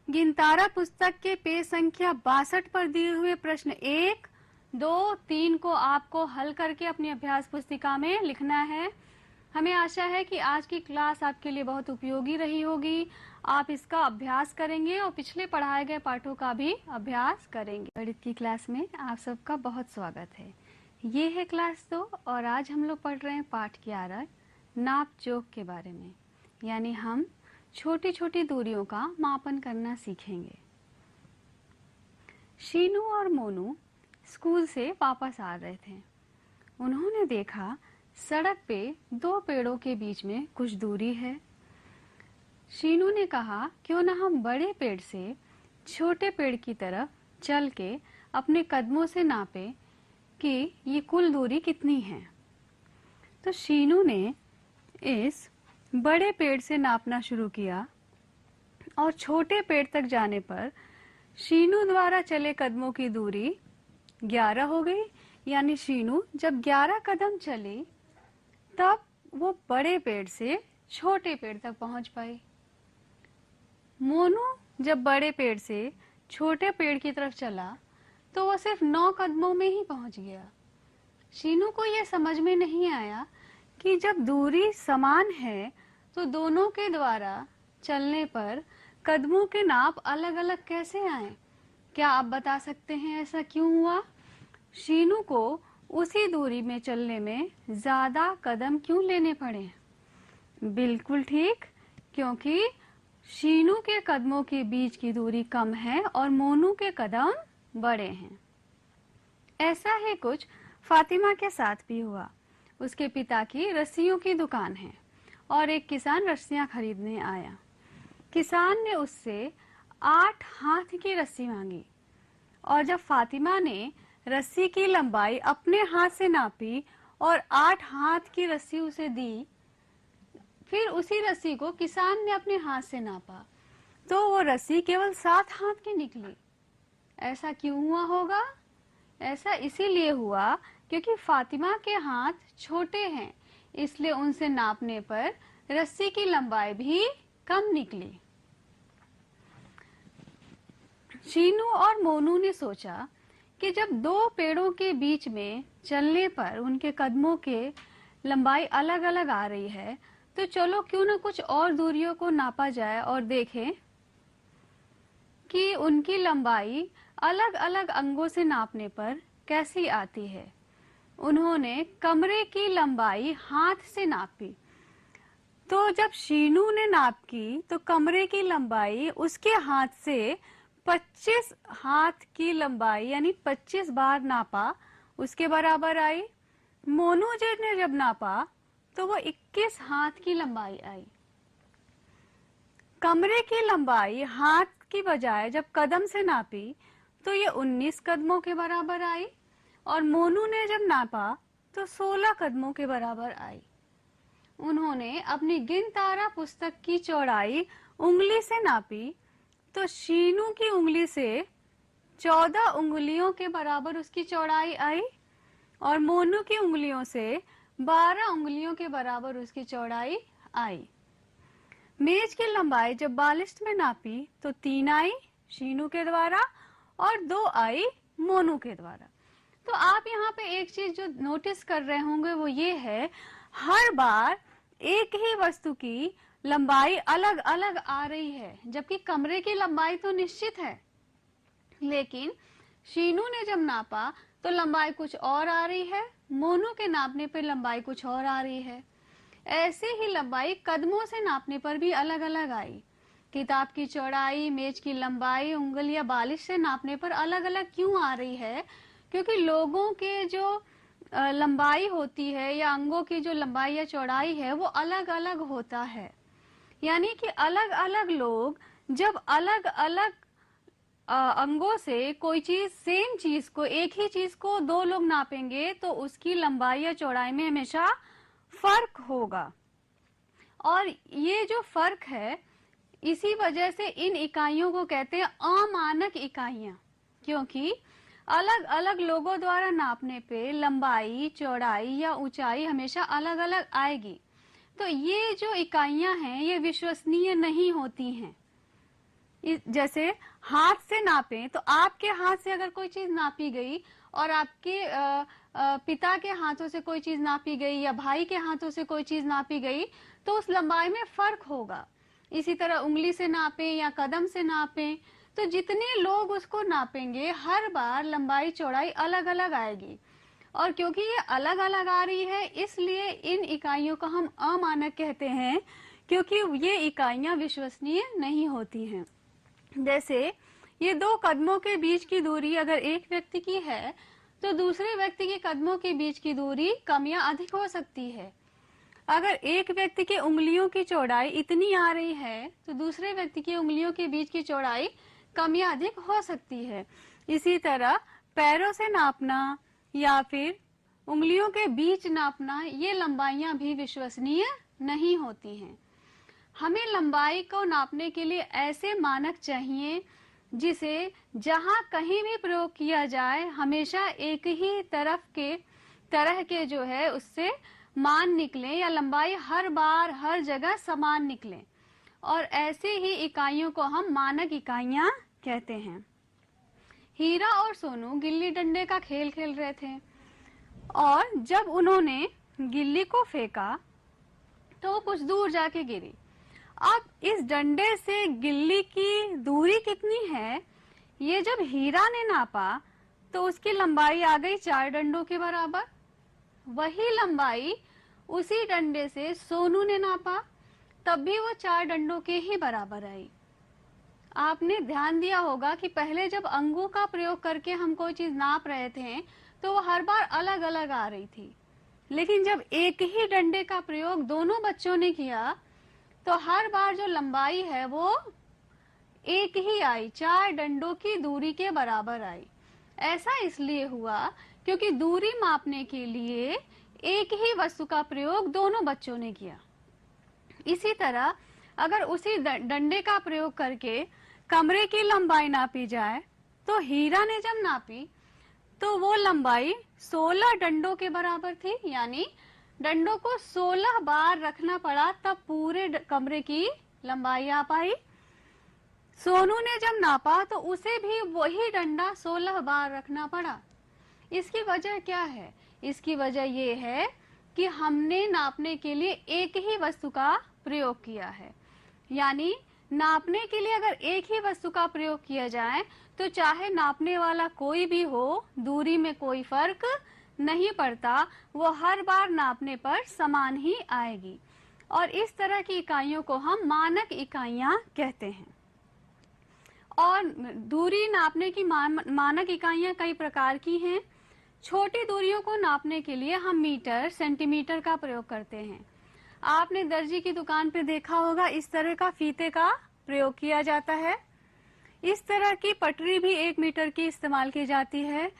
गिनतारा पुस्तक के पेज संख्या 62 पर दिए हुए प्रश्न 1, 2, 3 को आपको हल करके अपनी अभ्यास पुस्तिका में लिखना है। हमें आशा है कि आज की क्लास आपके लिए बहुत उपयोगी रही होगी। आप इसका अभ्यास करेंगे और पिछले पढ़ाए गए पाठों का भी अभ्यास करेंगे। गणित की क्लास में आप सबका बहुत स्वागत है। ये है क्लास 2 और आज हम लोग पढ़ रहे हैं पाठ 11 नाप जोख के बारे में, यानी हम छोटी छोटी दूरियों का मापन करना सीखेंगे। शीनू और मोनू स्कूल से वापस आ रहे थे। उन्होंने देखा सड़क पे 2 पेड़ों के बीच में कुछ दूरी है। शीनू ने कहा, क्यों ना हम बड़े पेड़ से छोटे पेड़ की तरफ चल के अपने कदमों से नापे कि ये कुल दूरी कितनी है। तो शीनू ने इस बड़े पेड़ से नापना शुरू किया और छोटे पेड़ तक जाने पर शीनू द्वारा चले कदमों की दूरी 11 हो गई। यानी शीनू जब 11 कदम चली तब वो बड़े पेड़ से छोटे पेड़ तक पहुंच पाई। मोनू जब बड़े पेड़ से छोटे पेड़ की तरफ चला तो वो सिर्फ 9 कदमों में ही पहुंच गया। शीनू को यह समझ में नहीं आया कि जब दूरी समान है तो दोनों के द्वारा चलने पर कदमों के नाप अलग अलग कैसे आए। क्या आप बता सकते हैं ऐसा क्यों हुआ? शीनू को उसी दूरी में चलने में ज्यादा कदम क्यों लेने पड़े? बिल्कुल ठीक, क्योंकि शीनू के कदमों के बीच की दूरी कम है और मोनू के कदम बड़े हैं। ऐसा ही कुछ फातिमा के साथ भी हुआ। उसके पिता की रस्सियों की दुकान है और एक किसान रस्सियां खरीदने आया। किसान ने उससे 8 हाथ की रस्सी मांगी और जब फातिमा ने रस्सी की लंबाई अपने हाथ से नापी और 8 हाथ की रस्सी उसे दी, फिर उसी रस्सी को किसान ने अपने हाथ से नापा तो वो रस्सी केवल 7 हाथ की निकली। ऐसा क्यों हुआ होगा? ऐसा इसीलिए हुआ क्योंकि फातिमा के हाथ छोटे हैं, इसलिए उनसे नापने पर रस्सी की लंबाई भी कम निकली। शीनू और मोनू ने सोचा कि जब 2 पेड़ों के बीच में चलने पर उनके कदमों के लंबाई अलग अलग आ रही है, तो चलो क्यों न कुछ और दूरियों को नापा जाए और देखें कि उनकी लंबाई अलग अलग अंगों से नापने पर कैसी आती है। उन्होंने कमरे की लंबाई हाथ से नापी। तो जब शीनू ने नाप की तो कमरे की लंबाई उसके हाथ से 25 हाथ की लंबाई यानी 25 बार नापा उसके बराबर आई। मोनू जी ने जब नापा तो वो 21 हाथ की लंबाई आई। कमरे की लंबाई हाथ की बजाय जब कदम से नापी तो ये 19 कदमों के बराबर आई और मोनू ने जब नापा तो 16 कदमों के बराबर आई। उन्होंने अपनी गिन तारा पुस्तक की चौड़ाई उंगली से नापी तो शीनू की उंगली से 14 उंगलियों के बराबर उसकी चौड़ाई आई और मोनू की उंगलियों से 12 उंगलियों के बराबर उसकी चौड़ाई आई। मेज की लंबाई जब बालिस्ट में नापी तो 3 आई शीनू के द्वारा और 2 आई मोनू के द्वारा। तो आप यहाँ पे एक चीज जो नोटिस कर रहे होंगे वो ये है, हर बार एक ही वस्तु की लंबाई अलग अलग आ रही है, जबकि कमरे की लंबाई तो निश्चित है, लेकिन शीनू ने जब नापा तो लंबाई कुछ और आ रही है, मोनू के नापने पर लंबाई कुछ और आ रही है। ऐसे ही लंबाई कदमों से नापने पर भी अलग अलग आई। किताब की चौड़ाई, मेज की लंबाई उंगली या बालिश से नापने पर अलग अलग क्यों आ रही है? क्योंकि लोगों के जो लंबाई होती है या अंगों की जो लंबाई या चौड़ाई है वो अलग अलग होता है। यानी कि अलग अलग लोग जब अलग अलग अंगों से कोई चीज, सेम चीज को, एक ही चीज को दो लोग नापेंगे तो उसकी लंबाई या चौड़ाई में हमेशा फर्क होगा। और ये जो फर्क है, इसी वजह से इन इकाइयों को कहते हैं अमानक इकाइयां, क्योंकि अलग अलग लोगों द्वारा नापने पे लंबाई, चौड़ाई या ऊंचाई हमेशा अलग अलग आएगी। तो ये जो इकाइयां हैं ये विश्वसनीय नहीं होती हैं। जैसे हाथ से नापें तो आपके हाथ से अगर कोई चीज नापी गई और आपके पिता के हाथों से कोई चीज नापी गई या भाई के हाथों से कोई चीज नापी गई तो उस लंबाई में फर्क होगा। इसी तरह उंगली से नापें या कदम से नापें तो जितने लोग उसको नापेंगे हर बार लंबाई चौड़ाई अलग अलग आएगी। और क्योंकि ये अलग अलग आ रही है इसलिए इन इकाइयों को हम अमानक कहते हैं, क्योंकि ये इकाइयां विश्वसनीय नहीं होती हैं। जैसे ये 2 कदमों के बीच की दूरी अगर एक व्यक्ति की है तो दूसरे व्यक्ति के कदमों के बीच की दूरी कम या अधिक हो सकती है। अगर एक व्यक्ति की उंगलियों की चौड़ाई इतनी आ रही है तो दूसरे व्यक्ति की उंगलियों के बीच की चौड़ाई कम या अधिक हो सकती है। इसी तरह पैरों से नापना या फिर उंगलियों के बीच नापना, ये लंबाइयां भी विश्वसनीय नहीं होती हैं। हमें लंबाई को नापने के लिए ऐसे मानक चाहिए जिसे जहां कहीं भी प्रयोग किया जाए हमेशा एक ही तरह के जो है उससे मान निकले या लंबाई हर बार हर जगह समान निकले, और ऐसे ही इकाइयों को हम मानक इकाइयां कहते हैं। हीरा और सोनू गिल्ली डंडे का खेल खेल रहे थे और जब उन्होंने गिल्ली को फेंका तो वो कुछ दूर जाके गिरी। अब इस डंडे से गिल्ली की दूरी कितनी है, ये जब हीरा ने नापा तो उसकी लंबाई आ गई 4 डंडों के बराबर। वही लंबाई उसी डंडे से सोनू ने नापा, तब भी वो 4 डंडों के ही बराबर आई। आपने ध्यान दिया होगा कि पहले जब अंगों का प्रयोग करके हम कोई चीज नाप रहे थे तो वो हर बार अलग अलग आ रही थी, लेकिन जब एक ही डंडे का प्रयोग दोनों बच्चों ने किया तो हर बार जो लंबाई है वो एक ही आई, 4 डंडों की दूरी के बराबर आई। ऐसा इसलिए हुआ क्योंकि दूरी मापने के लिए एक ही वस्तु का प्रयोग दोनों बच्चों ने किया। इसी तरह अगर उसी डंडे का प्रयोग करके कमरे की लंबाई नापी जाए तो हीरा ने जब नापी तो वो लंबाई 16 डंडों के बराबर थी, यानी डंडों को 16 बार रखना पड़ा तब पूरे कमरे की लंबाई आ पाई। सोनू ने जब नापा तो उसे भी वही डंडा 16 बार रखना पड़ा। इसकी वजह क्या है? इसकी वजह ये है कि हमने नापने के लिए एक ही वस्तु का प्रयोग किया है। यानी नापने के लिए अगर एक ही वस्तु का प्रयोग किया जाए तो चाहे नापने वाला कोई भी हो, दूरी में कोई फर्क नहीं पड़ता वो हर बार नापने पर समान ही आएगी। और इस तरह की इकाइयों को हम मानक इकाइयां कहते हैं। और दूरी नापने की मानक इकाइयां कई प्रकार की हैं। छोटी दूरियों को नापने के लिए हम मीटर, सेंटीमीटर का प्रयोग करते हैं। आपने दर्जी की दुकान पे देखा होगा, इस तरह का फीते का प्रयोग किया जाता है। इस तरह की पटरी भी 1 मीटर की इस्तेमाल की जाती है।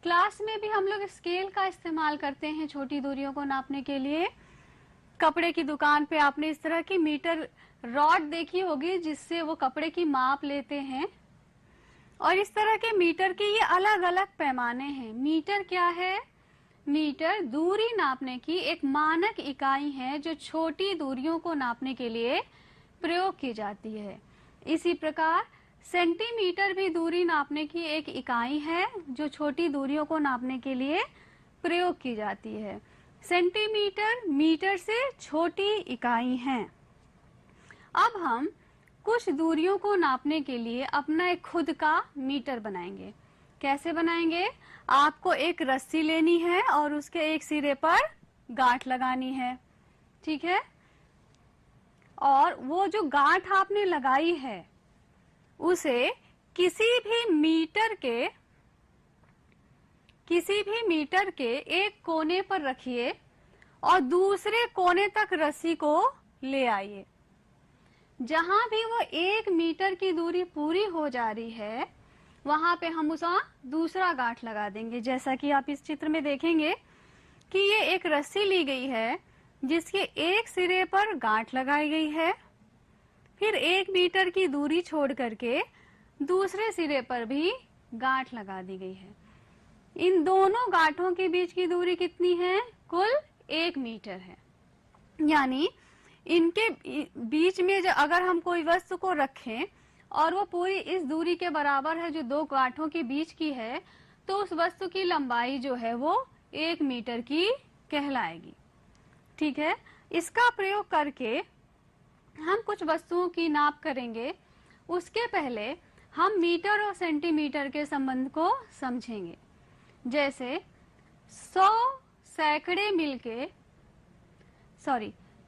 क्लास में भी हम लोग स्केल का इस्तेमाल करते हैं छोटी दूरियों को नापने के लिए। कपड़े की दुकान पे आपने इस तरह की मीटर रॉड देखी होगी जिससे वो कपड़े की माप लेते हैं। और इस तरह के मीटर के ये अलग अलग पैमाने हैं। मीटर क्या है? मीटर दूरी नापने की एक मानक इकाई है जो छोटी दूरियों को नापने के लिए प्रयोग की जाती है। इसी प्रकार सेंटीमीटर भी दूरी नापने की एक इकाई है जो छोटी दूरियों को नापने के लिए प्रयोग की जाती है। सेंटीमीटर मीटर से छोटी इकाई है। अब हम कुछ दूरियों को नापने के लिए अपना एक खुद का मीटर बनाएंगे। कैसे बनाएंगे? आपको एक रस्सी लेनी है और उसके एक सिरे पर गांठ लगानी है, ठीक है? और वो जो गांठ आपने लगाई है उसे किसी भी मीटर के एक कोने पर रखिए और दूसरे कोने तक रस्सी को ले आइए। जहां भी वो 1 मीटर की दूरी पूरी हो जा रही है वहां पे हम उसका दूसरा गांठ लगा देंगे। जैसा कि आप इस चित्र में देखेंगे कि ये एक रस्सी ली गई है जिसके एक सिरे पर गांठ लगाई गई है, फिर 1 मीटर की दूरी छोड़ करके दूसरे सिरे पर भी गांठ लगा दी गई है। इन दोनों गांठों के बीच की दूरी कितनी है? कुल 1 मीटर है। यानी इनके बीच में जो अगर हम कोई वस्तु को रखें और वो पूरी इस दूरी के बराबर है जो दो गांठों के बीच की है, तो उस वस्तु की लंबाई जो है वो 1 मीटर की कहलाएगी, ठीक है? इसका प्रयोग करके हम कुछ वस्तुओं की नाप करेंगे। उसके पहले हम मीटर और सेंटीमीटर के संबंध को समझेंगे। जैसे 100 सैकड़े मिलके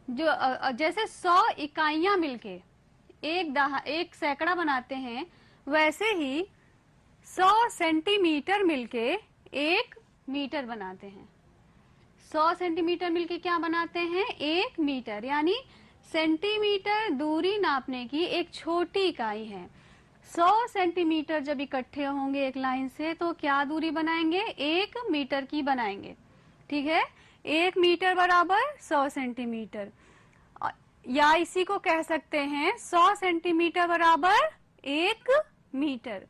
जैसे 100 इकाइयां मिलके एक सैकड़ा बनाते हैं, वैसे ही 100 सेंटीमीटर मिलके 1 मीटर बनाते हैं। 100 सेंटीमीटर मिलके क्या बनाते हैं? 1 मीटर। यानी सेंटीमीटर दूरी नापने की एक छोटी इकाई है। 100 सेंटीमीटर जब इकट्ठे होंगे एक लाइन से तो क्या दूरी बनाएंगे? 1 मीटर की बनाएंगे, ठीक है? 1 मीटर बराबर 100 सेंटीमीटर, या इसी को कह सकते हैं 100 सेंटीमीटर बराबर 1 मीटर।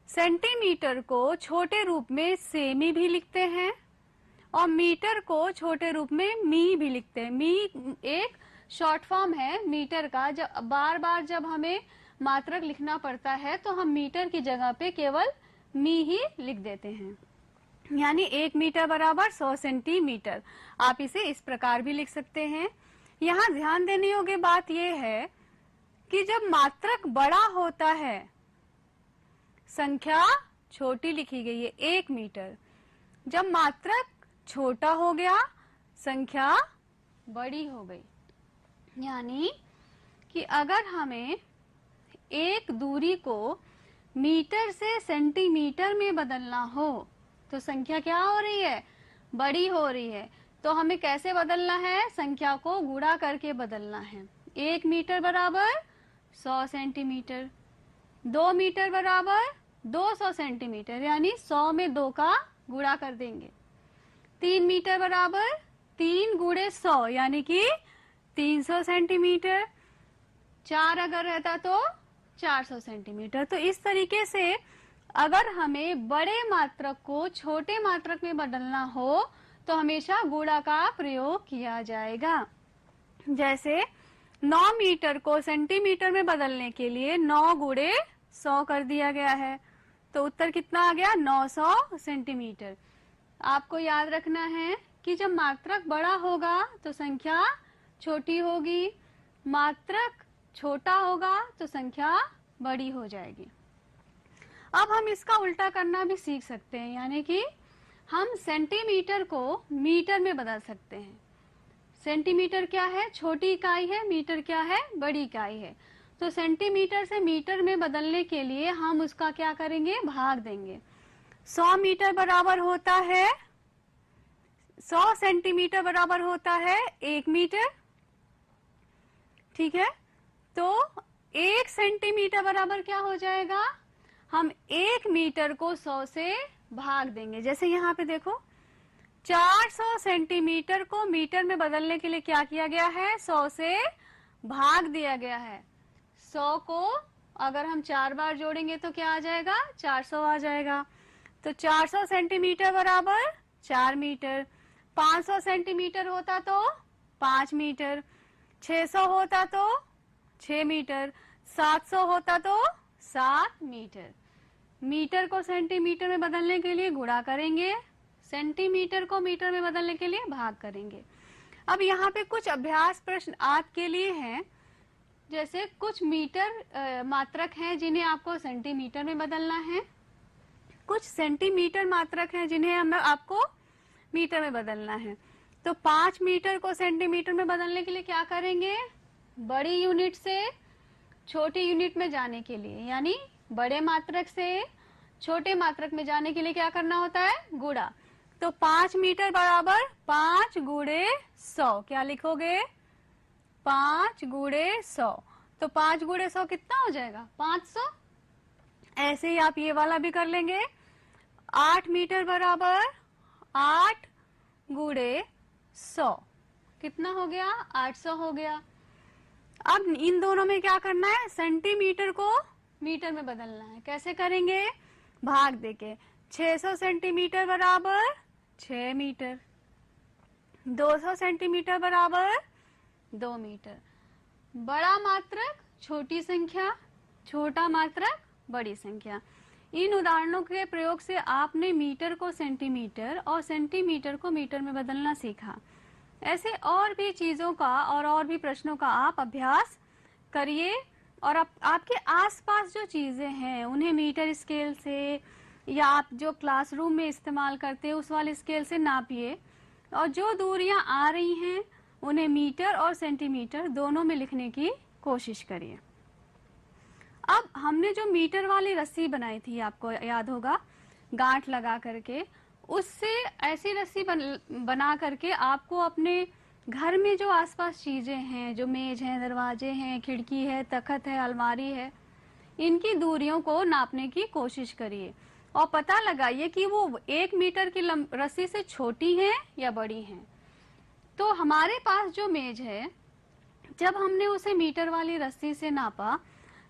सेंटीमीटर को छोटे रूप में सेमी भी लिखते हैं और मीटर को छोटे रूप में मी भी लिखते हैं। मी एक शॉर्ट फॉर्म है मीटर का। जब बार बार जब हमें मात्रक लिखना पड़ता है तो हम मीटर की जगह पे केवल मी ही लिख देते हैं। यानी 1 मीटर बराबर 100 सेंटीमीटर। आप इसे इस प्रकार भी लिख सकते हैं। यहाँ ध्यान देने योग्य बात यह है कि जब मात्रक बड़ा होता है संख्या छोटी लिखी गई है 1 मीटर। जब मात्रक छोटा हो गया संख्या बड़ी हो गई। यानी कि अगर हमें एक दूरी को मीटर से सेंटीमीटर में बदलना हो तो संख्या क्या हो रही है? बड़ी हो रही है। तो हमें कैसे बदलना है? संख्या को गुणा करके बदलना है। 1 मीटर बराबर 100 सेंटीमीटर, 2 मीटर बराबर 200 सेंटीमीटर, यानी 100 में 2 का गुणा कर देंगे। 3 मीटर बराबर 3 गुणे 100 यानी कि 300 सेंटीमीटर। 4 अगर रहता तो 400 सेंटीमीटर। तो इस तरीके से अगर हमें बड़े मात्रक को छोटे मात्रक में बदलना हो तो हमेशा गुणा का प्रयोग किया जाएगा। जैसे 9 मीटर को सेंटीमीटर में बदलने के लिए 9 गुणे 100 कर दिया गया है, तो उत्तर कितना आ गया? 900 सेंटीमीटर। आपको याद रखना है कि जब मात्रक बड़ा होगा तो संख्या छोटी होगी, मात्रक छोटा होगा तो संख्या बड़ी हो जाएगी। अब हम इसका उल्टा करना भी सीख सकते हैं। यानी कि हम सेंटीमीटर को मीटर में बदल सकते हैं। सेंटीमीटर क्या है? छोटी इकाई है। मीटर क्या है? बड़ी इकाई है। तो सेंटीमीटर से मीटर में बदलने के लिए हम उसका क्या करेंगे? भाग देंगे। 100 मीटर बराबर होता है 100 सेंटीमीटर बराबर होता है 1 मीटर। ठीक है, तो 1 सेंटीमीटर बराबर क्या हो जाएगा? हम 1 मीटर को 100 से भाग देंगे। जैसे यहाँ पे देखो 400 सेंटीमीटर को मीटर में बदलने के लिए क्या किया गया है? 100 से भाग दिया गया है। 100 को अगर हम 4 बार जोड़ेंगे तो क्या आ जाएगा? 400 आ जाएगा। तो 400 सेंटीमीटर बराबर 4 मीटर। 500 सेंटीमीटर होता तो 5 मीटर। 600 होता तो 6 मीटर। 700 होता तो 7 मीटर। मीटर को सेंटीमीटर में बदलने के लिए गुणा करेंगे, सेंटीमीटर को मीटर में बदलने के लिए भाग करेंगे। अब यहाँ पे कुछ अभ्यास प्रश्न आपके लिए हैं। जैसे कुछ मीटर मात्रक हैं जिन्हें आपको सेंटीमीटर में बदलना है, कुछ सेंटीमीटर मात्रक हैं जिन्हें आपको मीटर में बदलना है। तो 5 मीटर को सेंटीमीटर में बदलने के लिए क्या करेंगे? बड़ी यूनिट से छोटी यूनिट में जाने के लिए, यानी बड़े मात्रक से छोटे मात्रक में जाने के लिए क्या करना होता है? गुणा। तो 5 मीटर बराबर 5 गुणे 100। क्या लिखोगे? 5 गुणे 100। तो 5 गुणे 100 कितना हो जाएगा? 500। ऐसे ही आप ये वाला भी कर लेंगे। 8 मीटर बराबर 8 गुणे 100 कितना हो गया? 800 हो गया। अब इन दोनों में क्या करना है? सेंटीमीटर को मीटर में बदलना है। कैसे करेंगे? भाग देके। 600 सेंटीमीटर बराबर 6 मीटर। 200 सेंटीमीटर बराबर 2 मीटर। बड़ा मात्रक छोटी संख्या, छोटा मात्रक बड़ी संख्या। इन उदाहरणों के प्रयोग से आपने मीटर को सेंटीमीटर और सेंटीमीटर को मीटर में बदलना सीखा। ऐसे और भी चीजों का और भी प्रश्नों का आप अभ्यास करिए और आपके आसपास जो चीजें हैं उन्हें मीटर स्केल से या आप जो क्लासरूम में इस्तेमाल करते हैं उस वाले स्केल से नापिए और जो दूरियां आ रही हैं उन्हें मीटर और सेंटीमीटर दोनों में लिखने की कोशिश करिए। अब हमने जो मीटर वाली रस्सी बनाई थी, आपको याद होगा, गांठ लगा करके, उससे ऐसी रस्सी बना करके आपको अपने घर में जो आसपास चीजें हैं, जो मेज है, दरवाजे हैं, खिड़की है, तखत है, अलमारी है, इनकी दूरियों को नापने की कोशिश करिए और पता लगाइए कि वो 1 मीटर की रस्सी से छोटी है या बड़ी है। तो हमारे पास जो मेज है, जब हमने उसे मीटर वाली रस्सी से नापा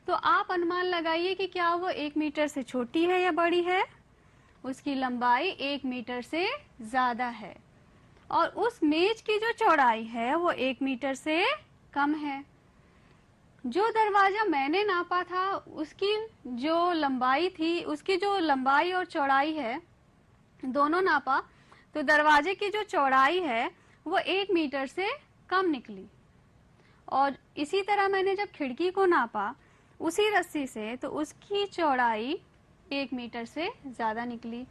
तो आप अनुमान लगाइए कि क्या वो 1 मीटर से छोटी है या बड़ी है। उसकी लंबाई 1 मीटर से ज्यादा है और उस मेज की जो चौड़ाई है वो 1 मीटर से कम है। जो दरवाजा मैंने नापा था उसकी जो लंबाई थी, उसकी जो लंबाई और चौड़ाई है दोनों नापा तो दरवाजे की जो चौड़ाई है वो 1 मीटर से कम निकली। और इसी तरह मैंने जब खिड़की को नापा उसी रस्सी से तो उसकी चौड़ाई 1 मीटर से ज्यादा निकली।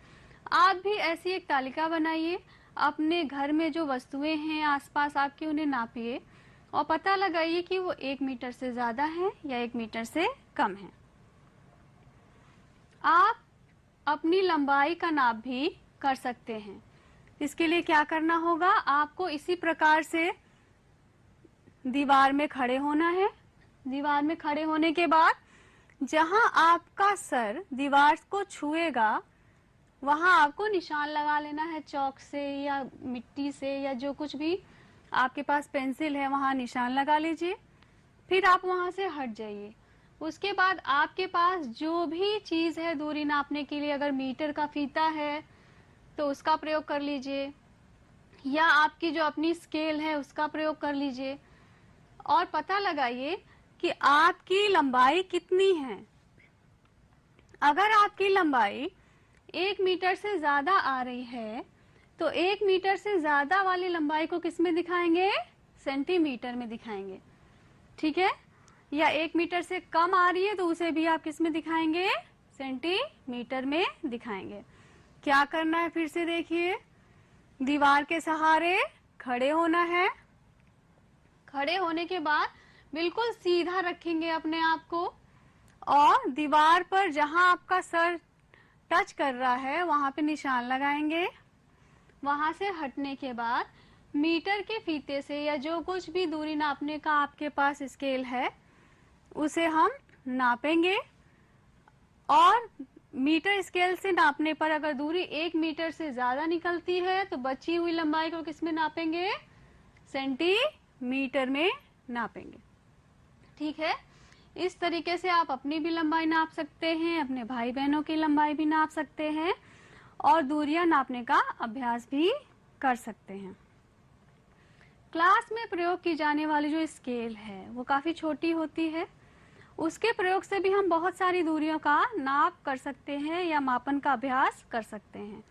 आप भी ऐसी एक तालिका बनाइए, अपने घर में जो वस्तुएं हैं आसपास आपके उन्हें नापिए और पता लगाइए कि वो 1 मीटर से ज्यादा है या 1 मीटर से कम है। आप अपनी लंबाई का नाप भी कर सकते हैं। इसके लिए क्या करना होगा? आपको इसी प्रकार से दीवार में खड़े होना है। दीवार में खड़े होने के बाद जहां आपका सर दीवार को छुएगा वहां आपको निशान लगा लेना है, चौक से या मिट्टी से या जो कुछ भी आपके पास पेंसिल है वहां निशान लगा लीजिए। फिर आप वहां से हट जाइए। उसके बाद आपके पास जो भी चीज है दूरी नापने के लिए, अगर मीटर का फीता है तो उसका प्रयोग कर लीजिए या आपकी जो अपनी स्केल है उसका प्रयोग कर लीजिए और पता लगाइए कि आपकी लंबाई कितनी है। अगर आपकी लंबाई 1 मीटर से ज्यादा आ रही है तो 1 मीटर से ज्यादा वाली लंबाई को किस में दिखाएंगे? सेंटीमीटर में दिखाएंगे, ठीक है। या 1 मीटर से कम आ रही है तो उसे भी आप किस में दिखाएंगे? सेंटीमीटर में दिखाएंगे। क्या करना है फिर से देखिए, दीवार के सहारे खड़े होना है। खड़े होने के बाद बिल्कुल सीधा रखेंगे अपने आप को और दीवार पर जहां आपका सर टच कर रहा है वहां पे निशान लगाएंगे। वहां से हटने के बाद मीटर के फीते से या जो कुछ भी दूरी नापने का आपके पास स्केल है उसे हम नापेंगे और मीटर स्केल से नापने पर अगर दूरी 1 मीटर से ज्यादा निकलती है तो बची हुई लंबाई को किस में नापेंगे? सेंटीमीटर में नापेंगे। ठीक है, इस तरीके से आप अपनी भी लंबाई नाप सकते हैं, अपने भाई बहनों की लंबाई भी नाप सकते हैं और दूरियां नापने का अभ्यास भी कर सकते हैं। क्लास में प्रयोग की जाने वाली जो स्केल है वो काफी छोटी होती है, उसके प्रयोग से भी हम बहुत सारी दूरियों का नाप कर सकते हैं या मापन का अभ्यास कर सकते हैं।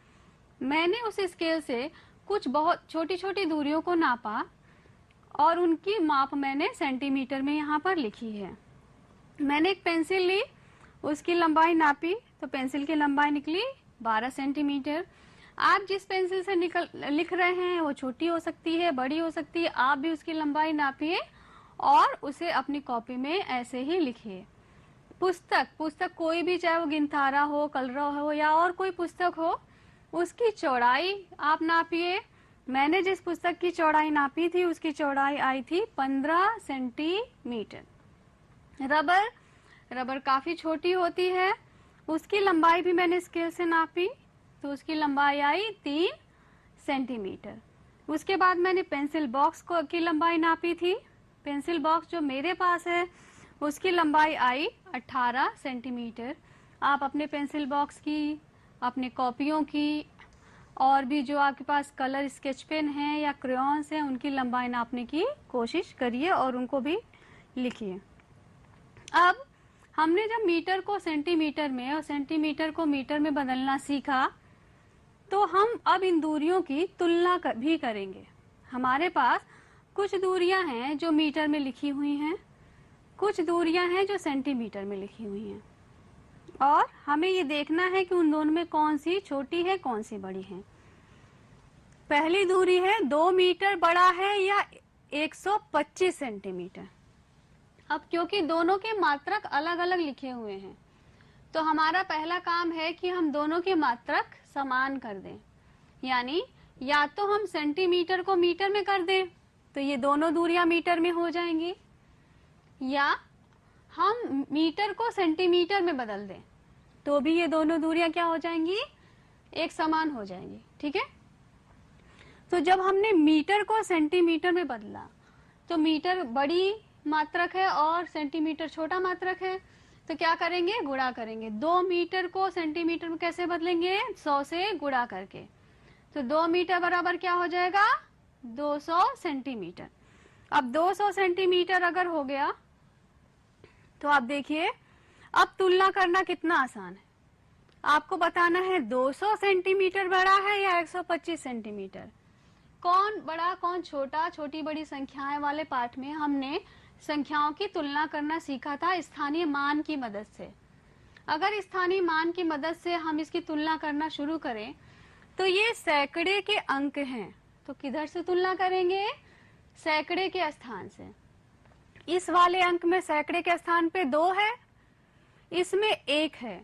मैंने उस स्केल से कुछ बहुत छोटी छोटी दूरियों को नापा और उनकी माप मैंने सेंटीमीटर में यहाँ पर लिखी है। मैंने एक पेंसिल ली, उसकी लंबाई नापी तो पेंसिल की लंबाई निकली 12 सेंटीमीटर। आप जिस पेंसिल से लिख रहे हैं वो छोटी हो सकती है, बड़ी हो सकती है, आप भी उसकी लंबाई नापिए और उसे अपनी कॉपी में ऐसे ही लिखिए। पुस्तक कोई भी, चाहे वो गिनथारा हो, कलरव हो या और कोई पुस्तक हो, उसकी चौड़ाई आप नापिए। मैंने जिस पुस्तक की चौड़ाई नापी थी उसकी चौड़ाई आई थी 15 सेंटीमीटर। रबर काफी छोटी होती है, उसकी लंबाई भी मैंने स्केल से नापी तो उसकी लंबाई आई 3 सेंटीमीटर। उसके बाद मैंने पेंसिल बॉक्स की लंबाई नापी थी। पेंसिल बॉक्स जो मेरे पास है उसकी लंबाई आई 18 सेंटीमीटर। आप अपने पेंसिल बॉक्स की, अपने कॉपियों की और भी जो आपके पास कलर स्केच पेन है या क्रेयॉन्स हैं उनकी लंबाई नापने की कोशिश करिए और उनको भी लिखिए। अब हमने जब मीटर को सेंटीमीटर में और सेंटीमीटर को मीटर में बदलना सीखा तो हम अब इन दूरियों की तुलना भी करेंगे। हमारे पास कुछ दूरियां हैं जो मीटर में लिखी हुई हैं, कुछ दूरियां हैं जो सेंटीमीटर में लिखी हुई हैं और हमें ये देखना है कि उन दोनों में कौन सी छोटी है कौन सी बड़ी है। पहली दूरी है 2 मीटर बड़ा है या 125 सेंटीमीटर। अब क्योंकि दोनों के मात्रक अलग अलग लिखे हुए हैं तो हमारा पहला काम है कि हम दोनों के मात्रक समान कर दें, यानी या तो हम सेंटीमीटर को मीटर में कर दें तो ये दोनों दूरियां मीटर में हो जाएंगी, या हम मीटर को सेंटीमीटर में बदल दें तो भी ये दोनों दूरियां क्या हो जाएंगी? एक समान हो जाएंगी। ठीक है, तो जब हमने मीटर को सेंटीमीटर में बदला तो मीटर बड़ी मात्रक है और सेंटीमीटर छोटा मात्रक है तो क्या करेंगे? गुणा करेंगे। 2 मीटर को सेंटीमीटर में कैसे बदलेंगे? 100 से गुणा करके। तो 2 मीटर बराबर क्या हो जाएगा? 200 सेंटीमीटर। अब 200 सेंटीमीटर अगर हो गया तो आप देखिए अब तुलना करना कितना आसान है। आपको बताना है 200 सेंटीमीटर बड़ा है या 125 सेंटीमीटर। कौन बड़ा कौन छोटा, छोटी बड़ी संख्याएं वाले पाठ में हमने संख्याओं की तुलना करना सीखा था स्थानीय मान की मदद से। अगर स्थानीय मान की मदद से हम इसकी तुलना करना शुरू करें तो ये सैकड़े के अंक हैं तो किधर से तुलना करेंगे? सैकड़े के स्थान से। इस वाले अंक में सैकड़े के स्थान पे 2 है, इसमें 1 है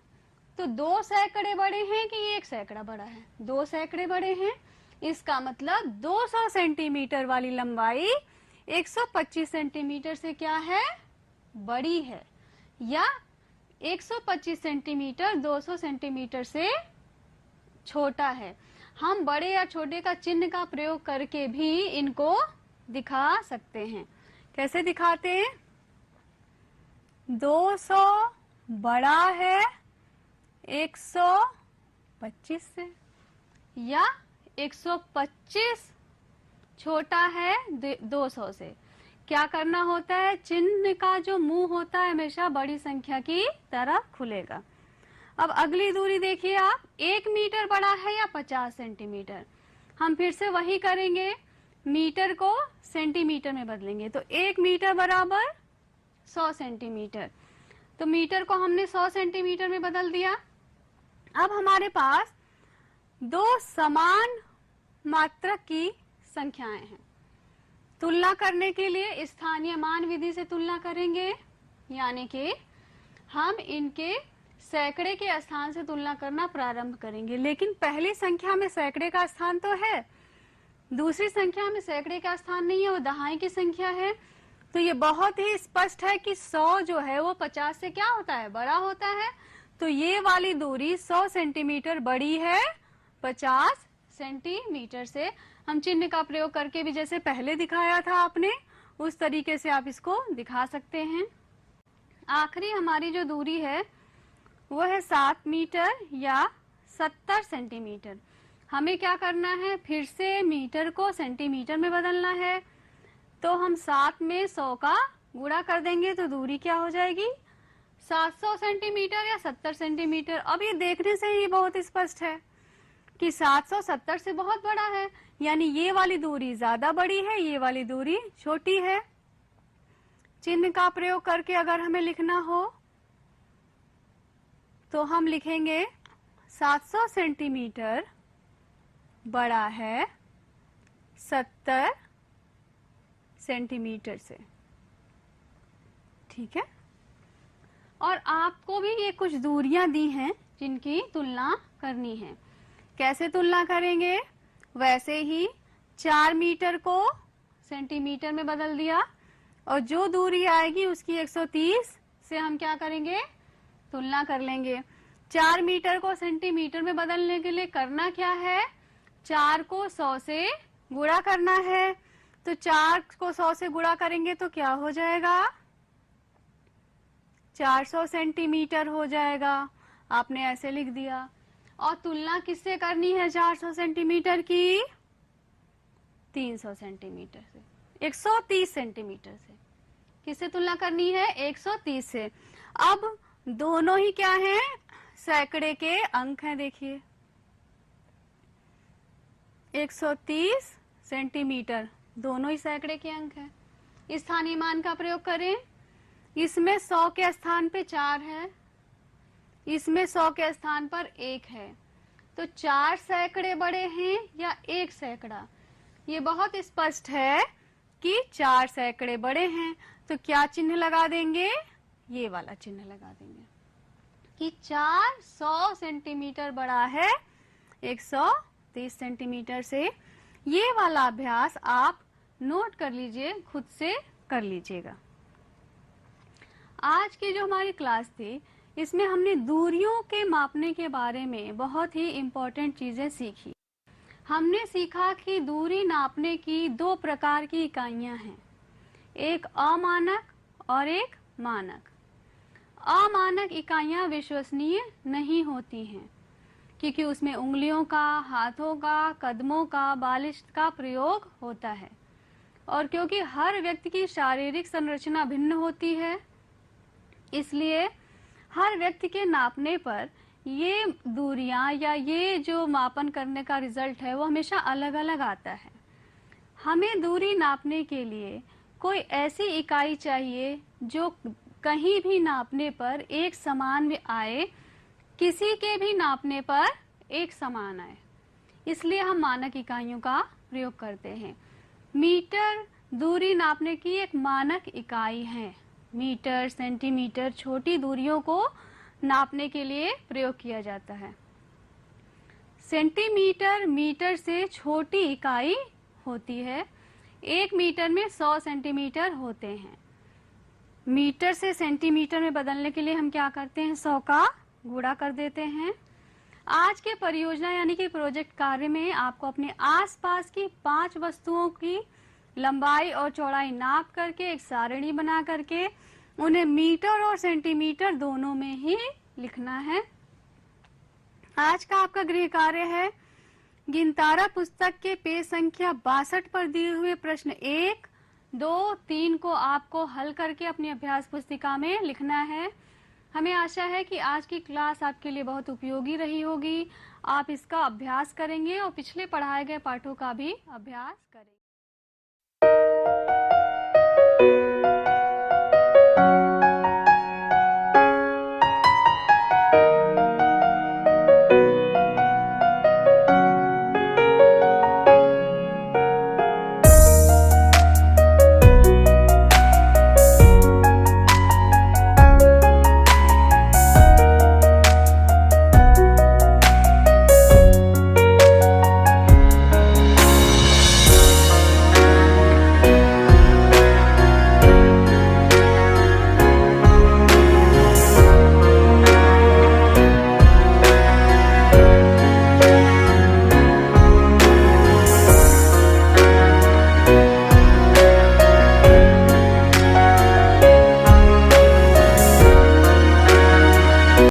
तो 2 सैकड़े बड़े हैं कि 1 सैकड़ा बड़ा है? 2 सैकड़े बड़े हैं। इसका मतलब 200 सेंटीमीटर वाली लंबाई 125 सेंटीमीटर से क्या है? बड़ी है, या 125 सेंटीमीटर 200 सेंटीमीटर से छोटा है। हम बड़े या छोटे का चिन्ह का प्रयोग करके भी इनको दिखा सकते हैं। कैसे दिखाते हैं? 200 बड़ा है 125 से या 125 छोटा है 200 से। क्या करना होता है? चिन्ह का जो मुंह होता है हमेशा बड़ी संख्या की तरफ खुलेगा। अब अगली दूरी देखिए आप, 1 मीटर बड़ा है या 50 सेंटीमीटर। हम फिर से वही करेंगे, मीटर को सेंटीमीटर में बदलेंगे तो 1 मीटर बराबर 100 सेंटीमीटर। तो मीटर को हमने 100 सेंटीमीटर में बदल दिया। अब हमारे पास दो समान मात्रक की संख्याएं हैं। तुलना करने के लिए स्थानीय मान विधि से तुलना करेंगे, यानी कि हम इनके सैकड़े के स्थान से तुलना करना प्रारंभ करेंगे। लेकिन पहली संख्या में सैकड़े का स्थान तो है, दूसरी संख्या में सैकड़े का स्थान नहीं है, वो दहाई की संख्या है। तो ये बहुत ही स्पष्ट है कि 100 जो है वो 50 से क्या होता है, बड़ा होता है। तो ये वाली दूरी 100 सेंटीमीटर बड़ी है 50 सेंटीमीटर से। हम चिन्ह का प्रयोग करके भी जैसे पहले दिखाया था आपने, उस तरीके से आप इसको दिखा सकते हैं। आखिरी हमारी जो दूरी है वो है 7 मीटर या 70 सेंटीमीटर। हमें क्या करना है, फिर से मीटर को सेंटीमीटर में बदलना है। तो हम 7 में 100 का गुणा कर देंगे तो दूरी क्या हो जाएगी, 700 सेंटीमीटर या 70 सेंटीमीटर। अब ये देखने से ही बहुत स्पष्ट है कि 770 से बहुत बड़ा है, यानी ये वाली दूरी ज्यादा बड़ी है, ये वाली दूरी छोटी है। चिन्ह का प्रयोग करके अगर हमें लिखना हो तो हम लिखेंगे 700 सेंटीमीटर बड़ा है 70 सेंटीमीटर से। ठीक है, और आपको भी ये कुछ दूरियां दी हैं जिनकी तुलना करनी है। कैसे तुलना करेंगे, वैसे ही 4 मीटर को सेंटीमीटर में बदल दिया और जो दूरी आएगी उसकी 130 से हम क्या करेंगे, तुलना कर लेंगे। 4 मीटर को सेंटीमीटर में बदलने के लिए करना क्या है, 4 को 100 से गुणा करना है। तो 4 को 100 से गुणा करेंगे तो क्या हो जाएगा, 400 सेंटीमीटर हो जाएगा। आपने ऐसे लिख दिया। और तुलना किससे करनी है 400 सेंटीमीटर की, 300 सेंटीमीटर से, 130 सेंटीमीटर से। किससे तुलना करनी है, 130 से। अब दोनों ही क्या हैं, सैकड़े के अंक हैं। देखिए 130 सेंटीमीटर दोनों ही सैकड़े के अंक हैं। स्थानीय मान का प्रयोग करें, इसमें 100 के स्थान पे 4 है, इसमें 100 के स्थान पर 1 है। तो 4 सैकड़े बड़े हैं या 1 सैकड़ा, ये बहुत स्पष्ट है कि 4 सैकड़े बड़े हैं। तो क्या चिन्ह लगा देंगे, ये वाला चिन्ह लगा देंगे कि 400 सेंटीमीटर बड़ा है 130 सेंटीमीटर से। ये वाला अभ्यास आप नोट कर लीजिए, खुद से कर लीजिएगा। आज की जो हमारी क्लास थी इसमें हमने दूरियों के मापने के बारे में बहुत ही इम्पोर्टेंट चीजें सीखी। हमने सीखा कि दूरी नापने की 2 प्रकार की इकाइयां हैं, एक अमानक और एक मानक। अमानक इकाइयां विश्वसनीय नहीं होती हैं क्योंकि उसमें उंगलियों का, हाथों का, कदमों का, बालिश का प्रयोग होता है, और क्योंकि हर व्यक्ति की शारीरिक संरचना भिन्न होती है, इसलिए हर व्यक्ति के नापने पर ये दूरियां या ये जो मापन करने का रिजल्ट है वो हमेशा अलग अलग आता है। हमें दूरी नापने के लिए कोई ऐसी इकाई चाहिए जो कहीं भी नापने पर एक समान आए, किसी के भी नापने पर एक समान आए। इसलिए हम मानक इकाइयों का प्रयोग करते हैं। मीटर दूरी नापने की एक मानक इकाई है। मीटर, सेंटीमीटर छोटी दूरियों को नापने के लिए प्रयोग किया जाता है। सेंटीमीटर मीटर से छोटी इकाई होती है। 1 मीटर में 100 सेंटीमीटर होते हैं। मीटर से सेंटीमीटर में बदलने के लिए हम क्या करते हैं, 100 का गुणा कर देते हैं। आज के परियोजना यानी कि प्रोजेक्ट कार्य में आपको अपने आसपास की 5 वस्तुओं की लंबाई और चौड़ाई नाप करके एक सारणी बना करके उन्हें मीटर और सेंटीमीटर दोनों में ही लिखना है। आज का आपका गृह कार्य है, गिनतारा पुस्तक के पेज संख्या 62 पर दिए हुए प्रश्न 1, 2, 3 को आपको हल करके अपनी अभ्यास पुस्तिका में लिखना है। हमें आशा है कि आज की क्लास आपके लिए बहुत उपयोगी रही होगी। आप इसका अभ्यास करेंगे और पिछले पढ़ाए गए पाठों का भी अभ्यास करेंगे।